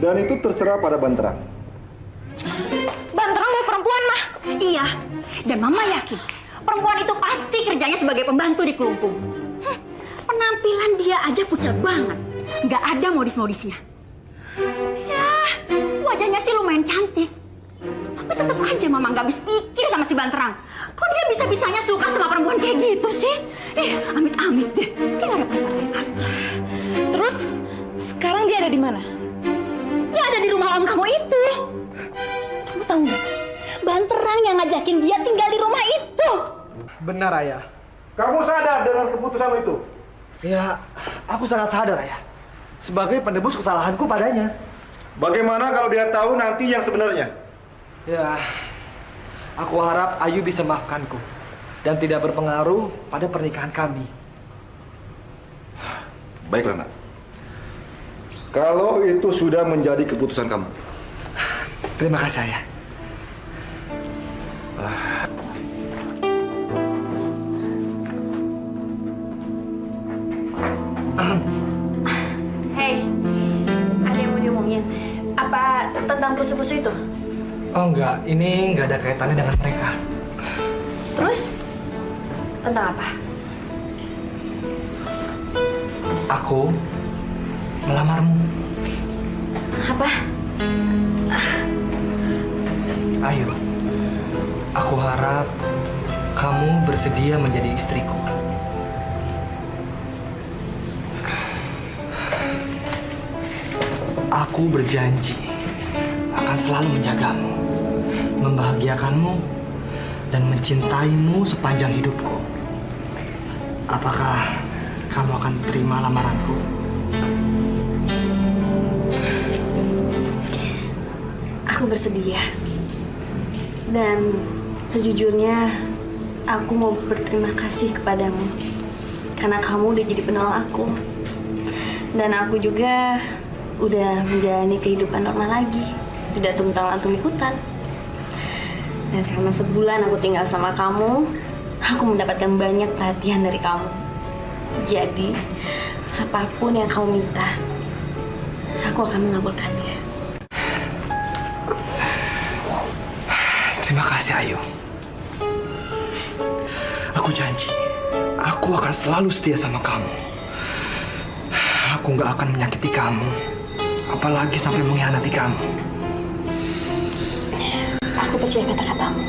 Speaker 8: Dan itu terserah pada Banterang.
Speaker 7: Bantrang mau perempuan, mah. Iya. Dan Mama yakin perempuan itu pasti kerjanya sebagai pembantu di Kelungkung. Penampilan dia aja pucat banget. Nggak ada modis-modisnya. Ya, wajahnya sih lumayan cantik. Tapi tetap aja Mama nggak habis pikir sama si Banterang. Kok dia bisa-bisanya suka sama perempuan kayak gitu sih? Amit-amit deh. Kayak nggak ada perempuan aja.
Speaker 9: Terus, sekarang dia ada di mana?
Speaker 7: Ya ada di rumah om kamu itu. Kamu tahu nggak? Banterang yang ngajakin dia tinggal di rumah itu.
Speaker 10: Benar, Ayah.
Speaker 8: Kamu sadar dengan keputusanmu itu?
Speaker 10: Ya, aku sangat sadar, Ayah. Sebagai penebus kesalahanku padanya.
Speaker 8: Bagaimana kalau dia tahu nanti yang sebenarnya?
Speaker 10: Ya, aku harap Ayu bisa maafkanku dan tidak berpengaruh pada pernikahan kami.
Speaker 8: Baiklah, nak. Kalau itu sudah menjadi keputusan kamu.
Speaker 10: Terima kasih, Ayah.
Speaker 6: Hei, ada yang mau diomongin? Apa tentang perusuh-perusuh itu?
Speaker 10: Oh enggak, ini enggak ada kaitannya dengan mereka.
Speaker 6: Terus? Tentang apa?
Speaker 10: Aku melamarmu.
Speaker 6: Apa?
Speaker 10: Ayu, aku harap kamu bersedia menjadi istriku. Aku berjanji akan selalu menjagamu, membahagiakanmu, dan mencintaimu sepanjang hidupku. Apakah kamu akan terima lamaranku?
Speaker 6: Aku bersedia. Dan sejujurnya, aku mau berterima kasih kepadamu. Karena kamu udah jadi penolong aku. Dan aku juga udah menjalani kehidupan normal lagi. Tidak tumpang-lantung ikutan. Dan selama sebulan aku tinggal sama kamu, aku mendapatkan banyak perhatian dari kamu. Jadi, apapun yang kamu minta, aku akan mengabulkannya.
Speaker 10: Terima kasih, Ayu. Aku janji, aku akan selalu setia sama kamu. Aku nggak akan menyakiti kamu, apalagi sampai mengkhianati kamu.
Speaker 6: Aku percaya kata-katamu.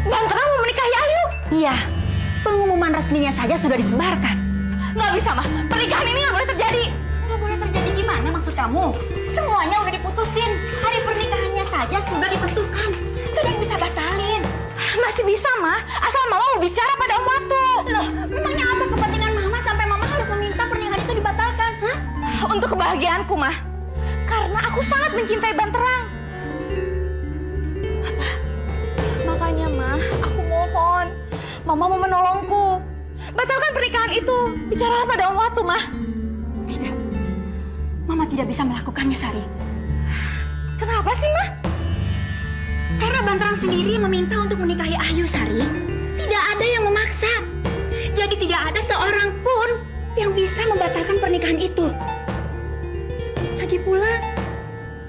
Speaker 7: Bantrang mau menikahi Ayu? Iya, pengumuman resminya saja sudah disebarkan.
Speaker 9: Nggak bisa, Ma. Pernikahan ini nggak boleh terjadi.
Speaker 7: Nggak boleh terjadi gimana maksud kamu? Semuanya udah diputusin. Hari pernikahannya saja sudah ditentukan. Tidak ada yang bisa batalin.
Speaker 9: Masih bisa, Ma. Asal Mama mau bicara pada Om Watu.
Speaker 7: Loh, memangnya apa kepentingan Mama sampai Mama harus meminta pernikahan itu dibatalkan? Hah?
Speaker 9: Untuk kebahagiaanku, Ma. Karena aku sangat mencintai Banterang. Apa? Makanya, Ma, aku mohon. Mama mau menolongku. Batalkan pernikahan itu. Bicaralah pada Om Watu, Ma.
Speaker 7: Tidak. Mama tidak bisa melakukannya, Sari.
Speaker 9: Kenapa sih, Ma?
Speaker 7: Karena Banterang sendiri meminta untuk menikahi Ayu, Sari. Tidak ada yang memaksa. Jadi tidak ada seorang pun yang bisa membatalkan pernikahan itu. Lagi pula,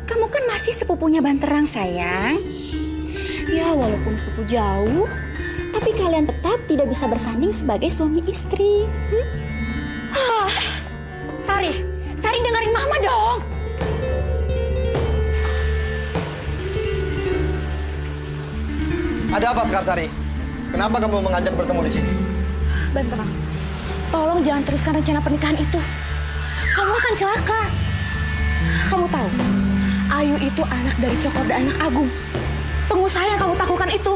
Speaker 7: kamu kan masih sepupunya Banterang, sayang. Ya, walaupun sepupu jauh, tapi kalian tetap tidak bisa bersanding sebagai suami istri. Sari dengerin Mama dong.
Speaker 10: Ada apa sekarang, Sari? Kenapa kamu mengajak bertemu di sini?
Speaker 9: Banterang, tolong jangan teruskan rencana pernikahan itu. Kamu akan celaka. Kamu tahu, Ayu itu anak dari Cokor dan Anak Agung. Pengusaha yang kamu taklukkan itu.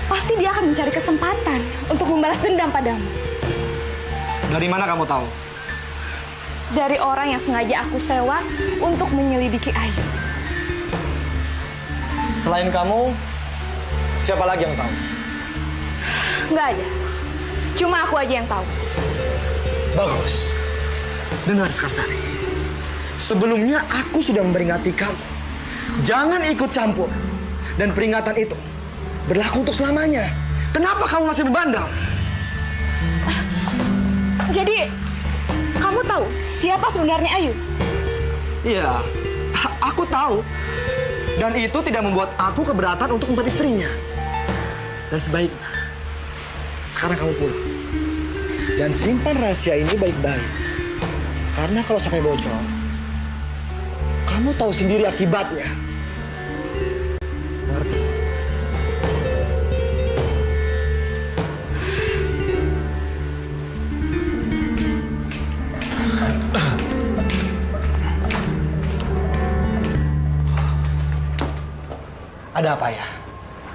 Speaker 9: Pasti dia akan mencari kesempatan untuk membalas dendam padamu.
Speaker 10: Dari mana kamu tahu?
Speaker 9: Dari orang yang sengaja aku sewa untuk menyelidiki Ayu.
Speaker 10: Selain kamu, siapa lagi yang tahu?
Speaker 9: Nggak ada. Cuma aku aja yang tahu.
Speaker 10: Bagus. Dengar Sari. Sebelumnya aku sudah memperingati kamu. Jangan ikut campur. Dan peringatan itu berlaku untuk selamanya. Kenapa kamu masih membandel?
Speaker 9: Jadi, kamu tahu siapa sebenarnya Ayu?
Speaker 10: Iya, aku tahu. Dan itu tidak membuat aku keberatan untuk membuat istrinya. Dan sebaiknya, sekarang kamu pulang. Dan simpan rahasia ini baik-baik. Karena kalau sampai bocor, kamu tahu sendiri akibatnya. Ngerti? Ada apa ya?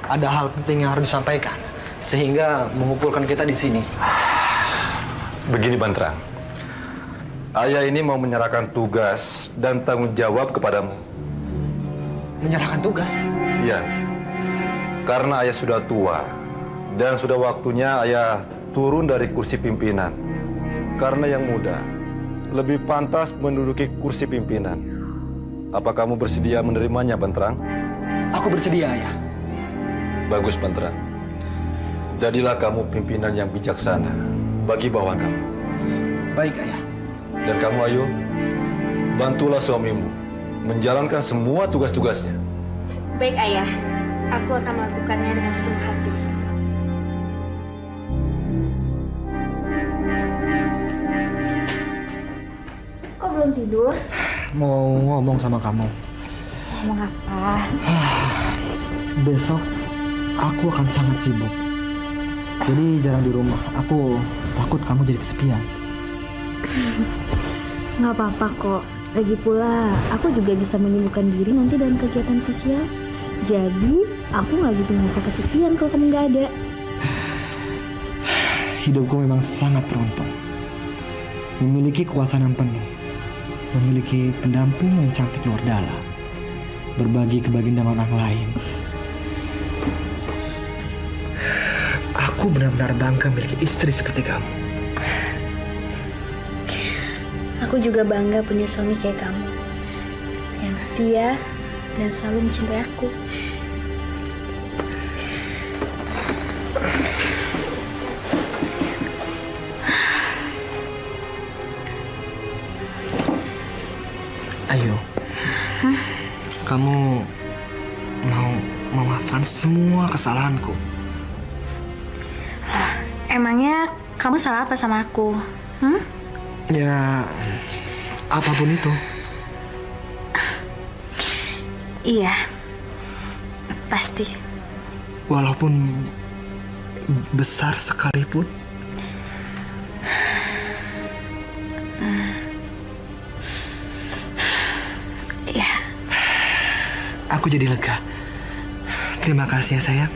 Speaker 10: Ada hal penting yang harus disampaikan sehingga mengumpulkan kita di sini.
Speaker 8: Begini Banterang, ayah ini mau menyerahkan tugas dan tanggung jawab kepadamu.
Speaker 10: Menyerahkan tugas?
Speaker 8: Iya, karena ayah sudah tua dan sudah waktunya ayah turun dari kursi pimpinan. Karena yang muda lebih pantas menduduki kursi pimpinan. Apa kamu bersedia menerimanya, Banterang?
Speaker 10: Aku bersedia, Ayah.
Speaker 8: Bagus, Banterang. Jadilah kamu pimpinan yang bijaksana bagi bawahan kamu.
Speaker 10: Baik, Ayah.
Speaker 8: Dan kamu, Ayu, bantulah suamimu menjalankan semua tugas-tugasnya.
Speaker 6: Baik, Ayah. Aku akan melakukannya dengan sepenuh hati. Kok belum tidur?
Speaker 10: Mau ngomong sama kamu.
Speaker 6: Ngomong apa?
Speaker 10: Besok aku akan sangat sibuk. Jadi jarang di rumah. Aku takut kamu jadi kesepian.
Speaker 6: Nggak apa-apa kok. Lagi pula, aku juga bisa menyibukkan diri nanti dalam kegiatan sosial. Jadi, aku nggak gitu merasa kesepian kalau kamu nggak ada.
Speaker 10: Hidupku memang sangat beruntung. Memiliki kekuasaan yang penuh. Memiliki pendamping yang cantik luar dalam. Berbagi kebahagiaan dengan orang lain. Aku benar-benar bangga memiliki istri seperti kamu.
Speaker 6: Aku juga bangga punya suami kayak kamu. Yang setia dan selalu mencintai aku.
Speaker 10: Ayo, kamu mau memaafkan semua kesalahanku.
Speaker 6: Emangnya kamu salah apa sama aku?
Speaker 10: Ya, apapun itu.
Speaker 6: Iya, pasti.
Speaker 10: Walaupun besar sekalipun.
Speaker 6: Iya.
Speaker 10: Aku jadi lega. Terima kasih ya sayang.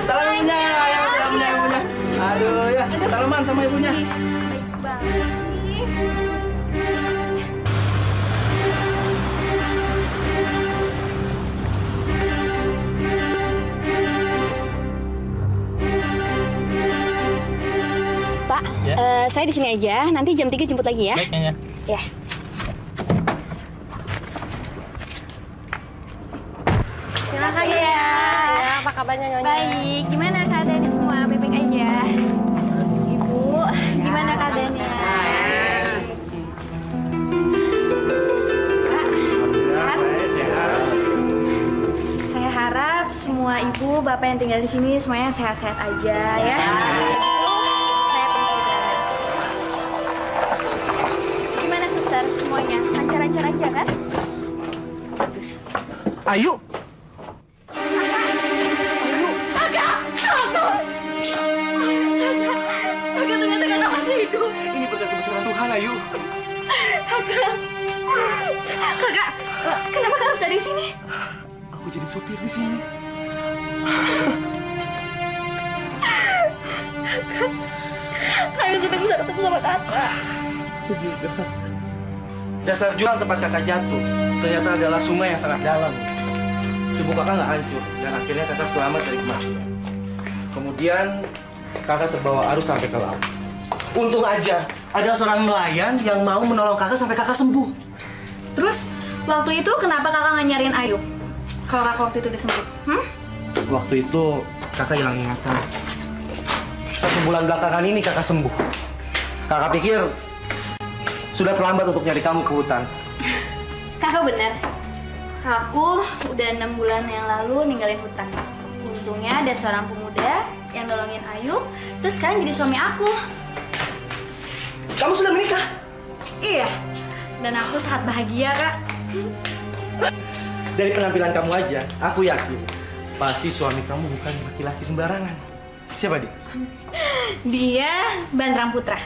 Speaker 1: Salaminnya, salamnya ibunya. Aduh ya, salaman sama ibunya.
Speaker 6: Pak, saya di sini aja. Nanti jam 3 jemput lagi ya.
Speaker 1: Baik, Nyonya.
Speaker 6: Ya. Silakan ya. Ya, apa kabarnya Nyonya? Baik. Gimana keadaannya semua? Baik-baik aja. Ibu, gimana keadaannya? Pak, saya harap semua ibu, bapak yang tinggal di sini semuanya sehat-sehat aja ya. Saya terus berjalan. Gimana suster semuanya? Lancar-lancar aja kan? Bagus.
Speaker 10: Ayo.
Speaker 6: Ternyata masih hidup.
Speaker 10: Ini berkat kebesaran Tuhan, Ayu.
Speaker 6: Kakak, kenapa kakak bisa di sini?
Speaker 10: Aku jadi supir di sini.
Speaker 6: Ayo sudah bisa ketemu sama kakak.
Speaker 5: Dasar jurang tempat kakak jatuh ternyata adalah sungai yang sangat dalam. Tubuh kakak nggak hancur dan akhirnya kakak selamat dari kematian. Kemudian kakak terbawa arus sampai ke laut. Untung aja ada seorang nelayan yang mau menolong kakak sampai kakak sembuh.
Speaker 6: Terus waktu itu kenapa kakak nggak nyariin Ayu? Kalau kakak waktu itu udah sembuh?
Speaker 5: Waktu itu kakak hilang ingatan. 1 bulan belakangan ini kakak sembuh. Kakak pikir sudah terlambat untuk nyari kamu ke hutan.
Speaker 6: Kakak benar. Aku udah 6 bulan yang lalu ninggalin hutan. Untungnya ada seorang pemuda yang nolongin Ayu, terus sekarang jadi suami aku.
Speaker 5: Kamu sudah menikah?
Speaker 6: Iya, dan aku sangat bahagia, Kak.
Speaker 5: Dari penampilan kamu aja, aku yakin pasti suami kamu bukan laki-laki sembarangan. Siapa dia?
Speaker 6: Dia Bantrang Putra,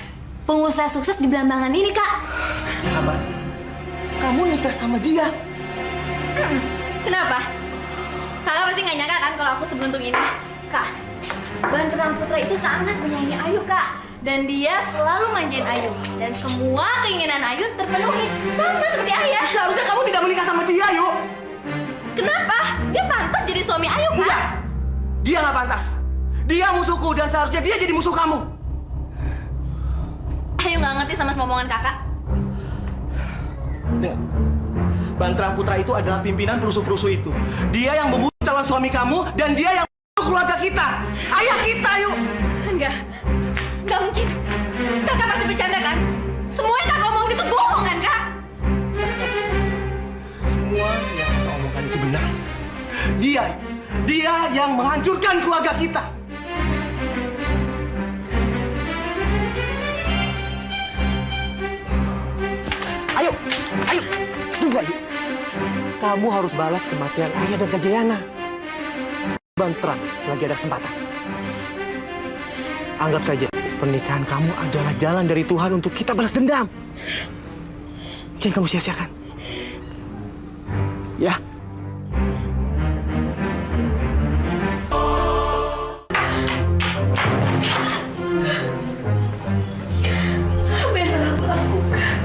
Speaker 6: pengusaha sukses di Belambangan ini, Kak.
Speaker 5: Apa? Kamu nikah sama dia?
Speaker 6: Kenapa? Kakak pasti nggak nyangka kan kalau aku seberuntung ini. Kak, Bantrang Putra itu sangat menyayangi Ayu, Kak. Dan dia selalu manjain Ayu. Dan semua keinginan Ayu terpenuhi. Sama seperti ayah.
Speaker 5: Seharusnya kamu tidak menikah sama dia, Ayu.
Speaker 6: Kenapa? Dia pantas jadi suami Ayu, Kak.
Speaker 5: Enggak. Dia nggak pantas. Dia musuhku dan seharusnya dia jadi musuh kamu.
Speaker 6: Ayu nggak ngerti sama semua omongan kakak.
Speaker 5: Dengar. Bantrang Putra itu adalah pimpinan perusuh-perusuh itu. Dia yang membunuh calon suami kamu dan dia yang membunuh keluarga kita. Ayah kita, Ayu.
Speaker 6: Nggak mungkin. Kakak pasti bercanda kan? Semua yang kakak omongin itu bohong kan, Kak?
Speaker 5: Semua yang kakak omongkan itu benar. Dia yang menghancurkan keluarga kita. Ayo, tunggu Ayu. Kamu harus balas kematian ayah dan Gajayana. Bantrang selagi ada kesempatan. Anggap saja pernikahan kamu adalah jalan dari Tuhan untuk kita balas dendam. Jangan kamu sia-siakan.
Speaker 10: Ya.
Speaker 6: Apa yang telah aku lakukan?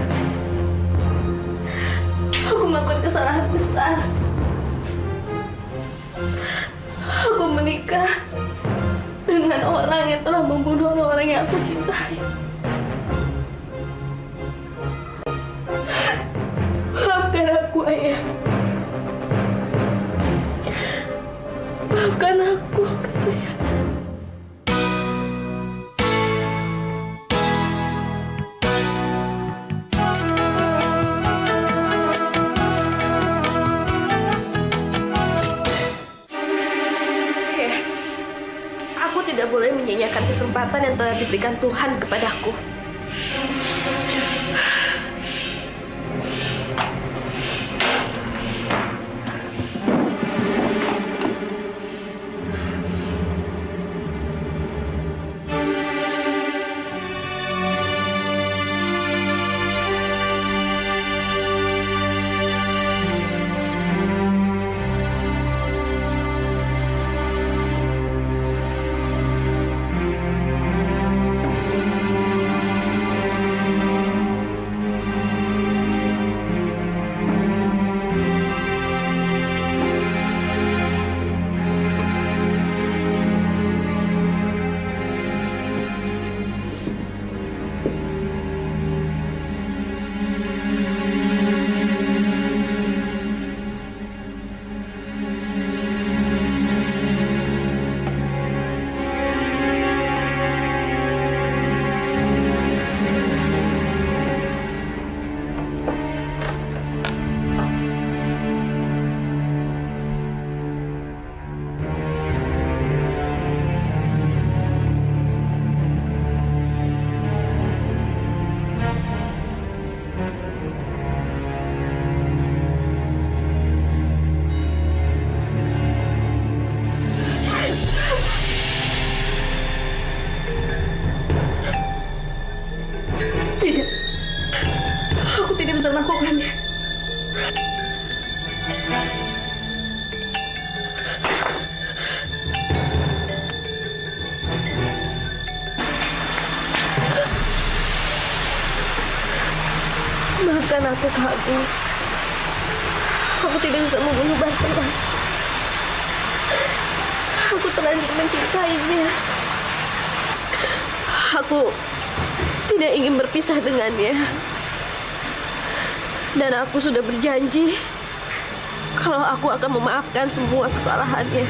Speaker 6: Aku melakukan kesalahan besar. Aku menikah dengan orang yang telah membunuh orang yang aku cintai. Maafkan aku, Ayah. Maafkan aku, Kejaya. Aku tidak boleh menyanyiakan kesempatan yang telah diberikan Tuhan kepadaku. Tidak. Aku tidak bisa melakukannya. Maafkan aku, Kak Agung. Aku tidak bisa membunuh Bartelan. Aku terlanjur mencintainya. Aku tidak ingin berpisah dengannya. Dan aku sudah berjanji kalau aku akan memaafkan semua kesalahannya.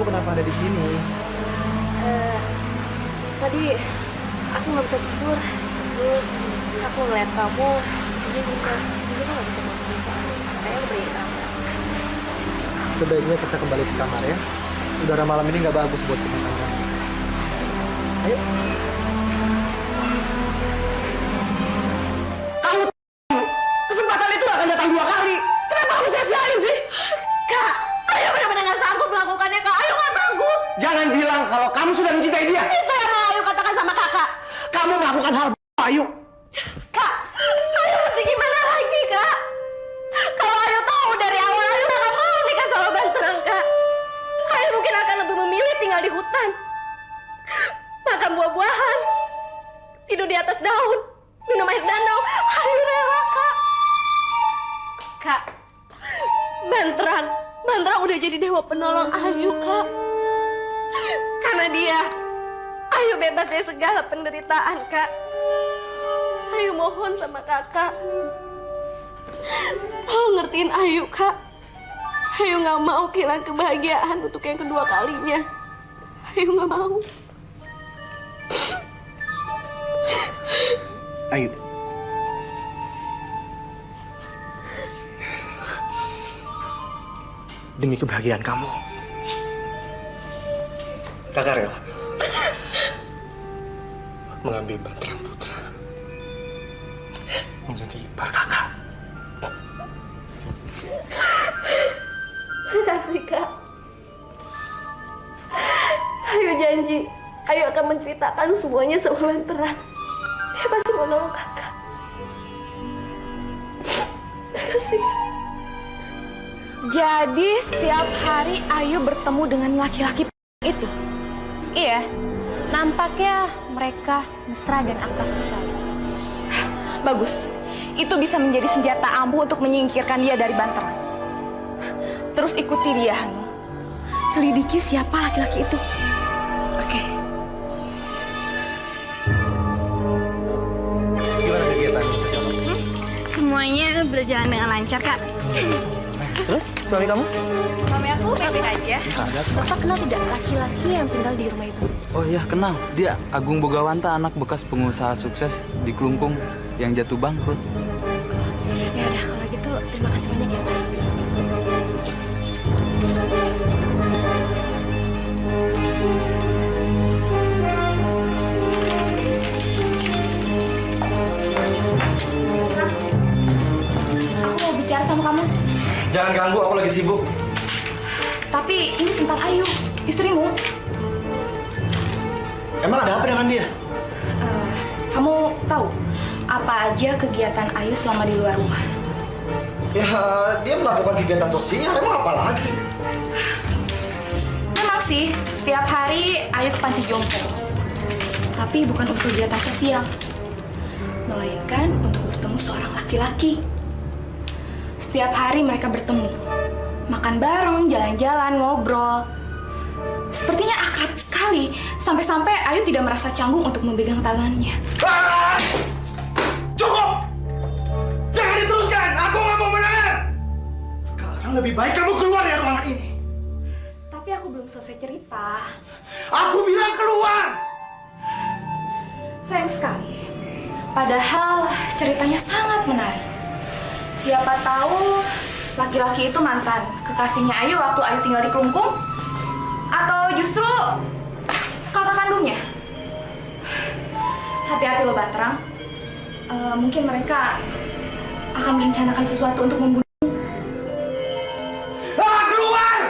Speaker 10: Kamu kenapa ada di sini?
Speaker 6: Tadi aku nggak bisa tidur. Terus aku ngeliat kamu. Ini kok nggak bisa tidur. Makanya aku pergi ke kamar.
Speaker 10: Sebaiknya kita kembali ke kamar ya. Udara malam ini nggak bagus buat kita. Ayo.
Speaker 1: Kamu kesempatan itu akan datang 2 kali. Kenapa kamu sia-siain sih?
Speaker 6: Kak, Ayo benar-benar nggak sanggup melakukannya, Kak. Ayo nggak sanggup.
Speaker 1: Jangan bilang kalau kamu sudah mencintai dia.
Speaker 6: Itu yang mau Ayu katakan sama kakak.
Speaker 1: Kamu melakukan hal Ayu.
Speaker 6: Kak, Ayu mesti gimana lagi, Kak? Kalau Ayu tahu dari awal Ayu nggak akan mau nikah sama Banterang, Kak. Ayu mungkin akan lebih memilih tinggal di hutan, makan buah-buahan, tidur di atas daun, minum air danau. Ayu rela, Kak. Kak, Banterang udah jadi dewa penolong Ayu, Kak. Karena dia,
Speaker 3: Ayu bebas dari segala penderitaan, Kak. Ayu mohon sama Kakak. Tolong ngertiin Ayu, Kak. Ayu nggak mau kehilangan kebahagiaan untuk yang kedua kalinya. Ayu nggak mau.
Speaker 1: Ayu. Demi kebahagiaan kamu, Kakak rela mengambil Banterang Putra menjadi ipar Kakak.
Speaker 3: Makasih, Kak. Ayu janji, Ayu akan menceritakan semuanya sama Banterang. Dia pasti mau nolong Kakak. Makasih, Kak.
Speaker 9: Jadi setiap hari Ayu bertemu dengan laki-laki itu? Iya, nampaknya mereka mesra dan akrab sekali. Bagus, itu bisa menjadi senjata ampuh untuk menyingkirkan dia dari Banterang. Terus ikuti dia, Hanu. Selidiki siapa laki-laki itu. Oke.
Speaker 1: Gimana kegiatan?
Speaker 6: Semuanya berjalan dengan lancar, Kak.
Speaker 1: Terus suami kamu?
Speaker 6: Suami aku baik-baik aja.
Speaker 9: Bapak kenal tidak laki-laki yang tinggal di rumah itu?
Speaker 11: Oh iya, kenal. Dia Agung Bogawanta, anak bekas pengusaha sukses di Klungkung yang jatuh bangkrut.
Speaker 9: Ya udah, kalau gitu terima kasih banyak ya, Pak. Aku mau bicara sama kamu.
Speaker 5: Jangan ganggu, aku lagi sibuk.
Speaker 9: Tapi ini tentang Ayu, istrimu.
Speaker 4: Emang ada apa dengan dia?
Speaker 9: Kamu tahu apa aja kegiatan Ayu selama di luar rumah?
Speaker 4: Ya, dia melakukan kegiatan sosial, emang apa lagi?
Speaker 9: Memang sih, setiap hari Ayu ke panti jompo. Tapi bukan untuk kegiatan sosial, melainkan untuk bertemu seorang laki-laki. Setiap hari mereka bertemu, makan bareng, jalan-jalan, ngobrol. Sepertinya akrab sekali, sampai-sampai Ayu tidak merasa canggung untuk memegang tangannya.
Speaker 4: Cukup! Jangan diteruskan, aku nggak mau mendengar! Sekarang lebih baik kamu keluar dari ruangan ini.
Speaker 9: Tapi aku belum selesai cerita.
Speaker 4: Aku bilang keluar!
Speaker 9: Sayang sekali, padahal ceritanya sangat menarik. Siapa tahu laki-laki itu mantan kekasihnya Ayu waktu Ayu tinggal di Klungkung? Atau justru kakak kandungnya? Hati-hati loh, Banterang. Mungkin mereka akan merencanakan sesuatu untuk membunuh.
Speaker 4: Keluar!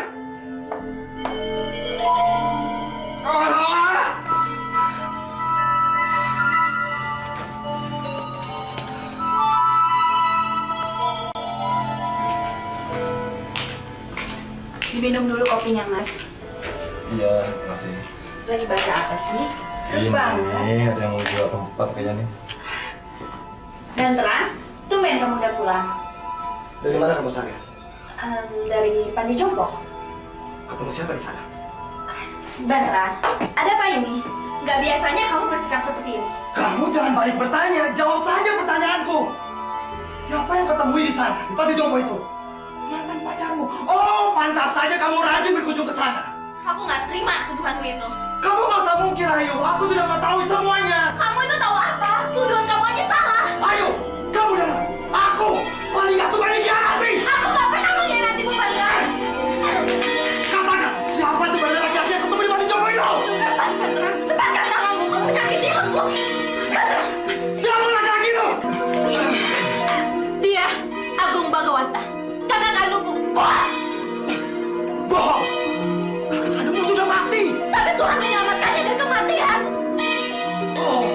Speaker 6: Diminum dulu kopinya, Mas.
Speaker 8: Iya, makasih.
Speaker 6: Lagi baca apa sih? Terus
Speaker 8: Ini
Speaker 6: banget.
Speaker 8: ada yang mau jual tempat kayaknya nih.
Speaker 6: Banterang, tumben kamu udah pulang.
Speaker 1: Dari mana kamu saya?
Speaker 6: Dari panti jompo.
Speaker 1: Ketemu siapa di sana?
Speaker 6: Banterang, ada apa ini? Gak biasanya kamu bersikap seperti ini.
Speaker 4: Kamu jangan balik bertanya, jawab saja pertanyaanku. Siapa yang ketemui di sana, di panti jompo itu? Mantan pacarmu. Oh, pantas saja kamu rajin berkunjung ke sana.
Speaker 6: Aku nggak terima tuduhanmu itu.
Speaker 4: Kamu nggak usah mungkin, Ayu. Aku sudah mengetahui semuanya.
Speaker 6: Kamu itu tahu apa? Tuduhan kamu aja salah.
Speaker 4: Ayo, kamu dengar. Aku paling gak suka dikhianati.
Speaker 6: Aku nggak pernah mengkhianatimu, Banterang.
Speaker 4: Katakan, siapa sebenarnya laki-laki yang ketemu di panti jompo itu?
Speaker 6: Lepas, Banterang. Lepaskan tanganmu. Kamu menyakiti aku. Banterang.
Speaker 4: Siapa laki-laki itu?
Speaker 6: Dia, Agung Bogawanta. Kakak kandungku.
Speaker 4: Bohong. Kakak kandungmu sudah mati.
Speaker 6: Tapi Tuhan menyelamatkannya dari kematian.
Speaker 4: Oh.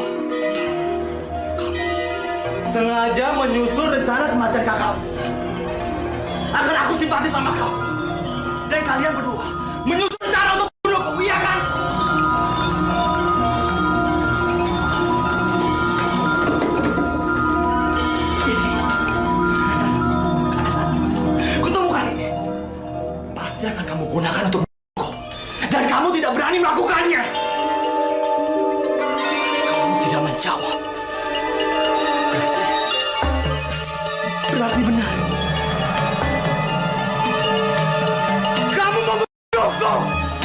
Speaker 4: Sengaja menyusun rencana kematian kakakmu. Agar aku simpati sama kamu. Dan kalian berdua menyusun rencana untuk membunuhku, iya kan? Kutemukan ini. Pasti akan kamu gunakan untuk membunuhku. Dan kamu tidak berani melakukannya. Berarti benar. Kamu mau membunuhku.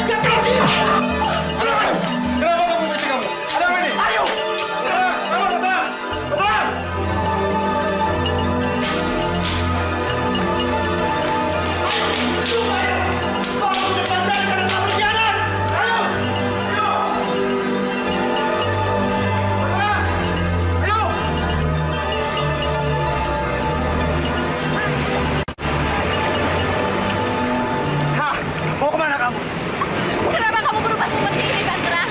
Speaker 4: Gak tahu dia.
Speaker 5: Kenapa kamu benci kamu? Ada apa ini?
Speaker 4: Ayo.
Speaker 5: Mau kemana kamu?
Speaker 6: Kenapa kamu berubah seperti ini, Basra?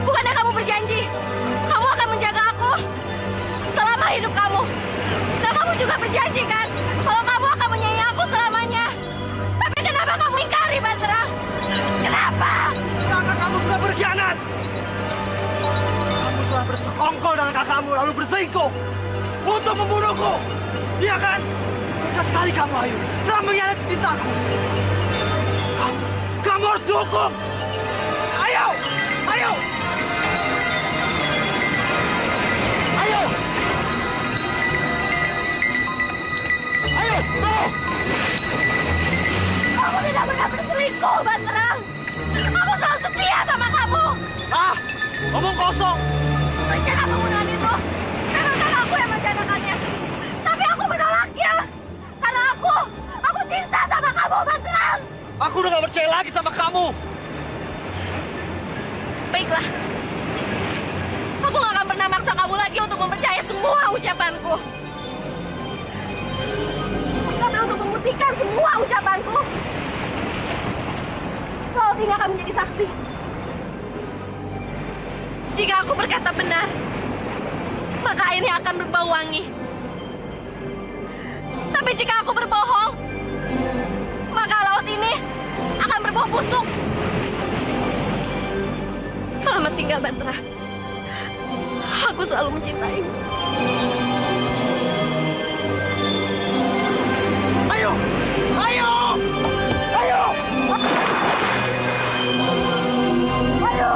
Speaker 6: Bukannya kamu berjanji kamu akan menjaga aku selama hidup kamu. Dan kamu juga berjanji kan kalau kamu akan menyayangi aku selamanya. Tapi kenapa kamu ingkari, Basra? Kenapa?
Speaker 4: Karena kamu sudah berkhianat. Kamu telah bersekongkol dengan kakakmu lalu berselingkuh untuk membunuhku. Iya kan? Tega sekali kamu, Ayu. Telah mengkhianati cintaku. Kamu harus dihukum. Ayo! Ayo! Ayo! Ayo! Tolong!
Speaker 6: Kamu tidak pernah berselingkuh, Basra. Aku selalu setia sama kamu.
Speaker 4: Ah! Ngomong kosong!
Speaker 6: Rencana pembunuhan itu memang aku yang merencanakannya. Tapi aku menolaknya. Karena aku cinta sama kamu, Basra.
Speaker 4: Aku udah gak percaya lagi sama kamu.
Speaker 6: Baiklah. Aku gak akan pernah maksa kamu lagi untuk mempercayai semua ucapanku. Tapi untuk membuktikan semua ucapanku, kau tidak akan menjadi saksi. Jika aku berkata benar, maka airnya akan berbau wangi. Tapi jika aku berbohong, maka laut ini akan berbau busuk. Selamat tinggal, Basra. Aku selalu mencintaimu.
Speaker 4: Ayo! Ayo! Ayo! Ayo!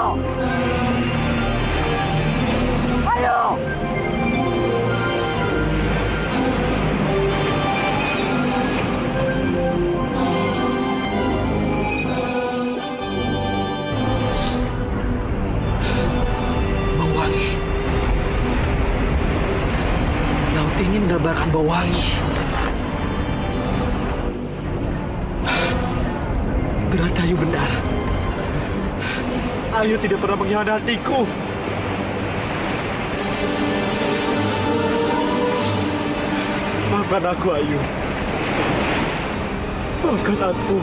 Speaker 4: Ayo!
Speaker 5: Bau wangi. Laut ini menebarkan bau wangi. Berarti Ayu benar. Ayu tidak pernah mengkhianatiku. Maafkan aku, Ayu. Maafkan aku.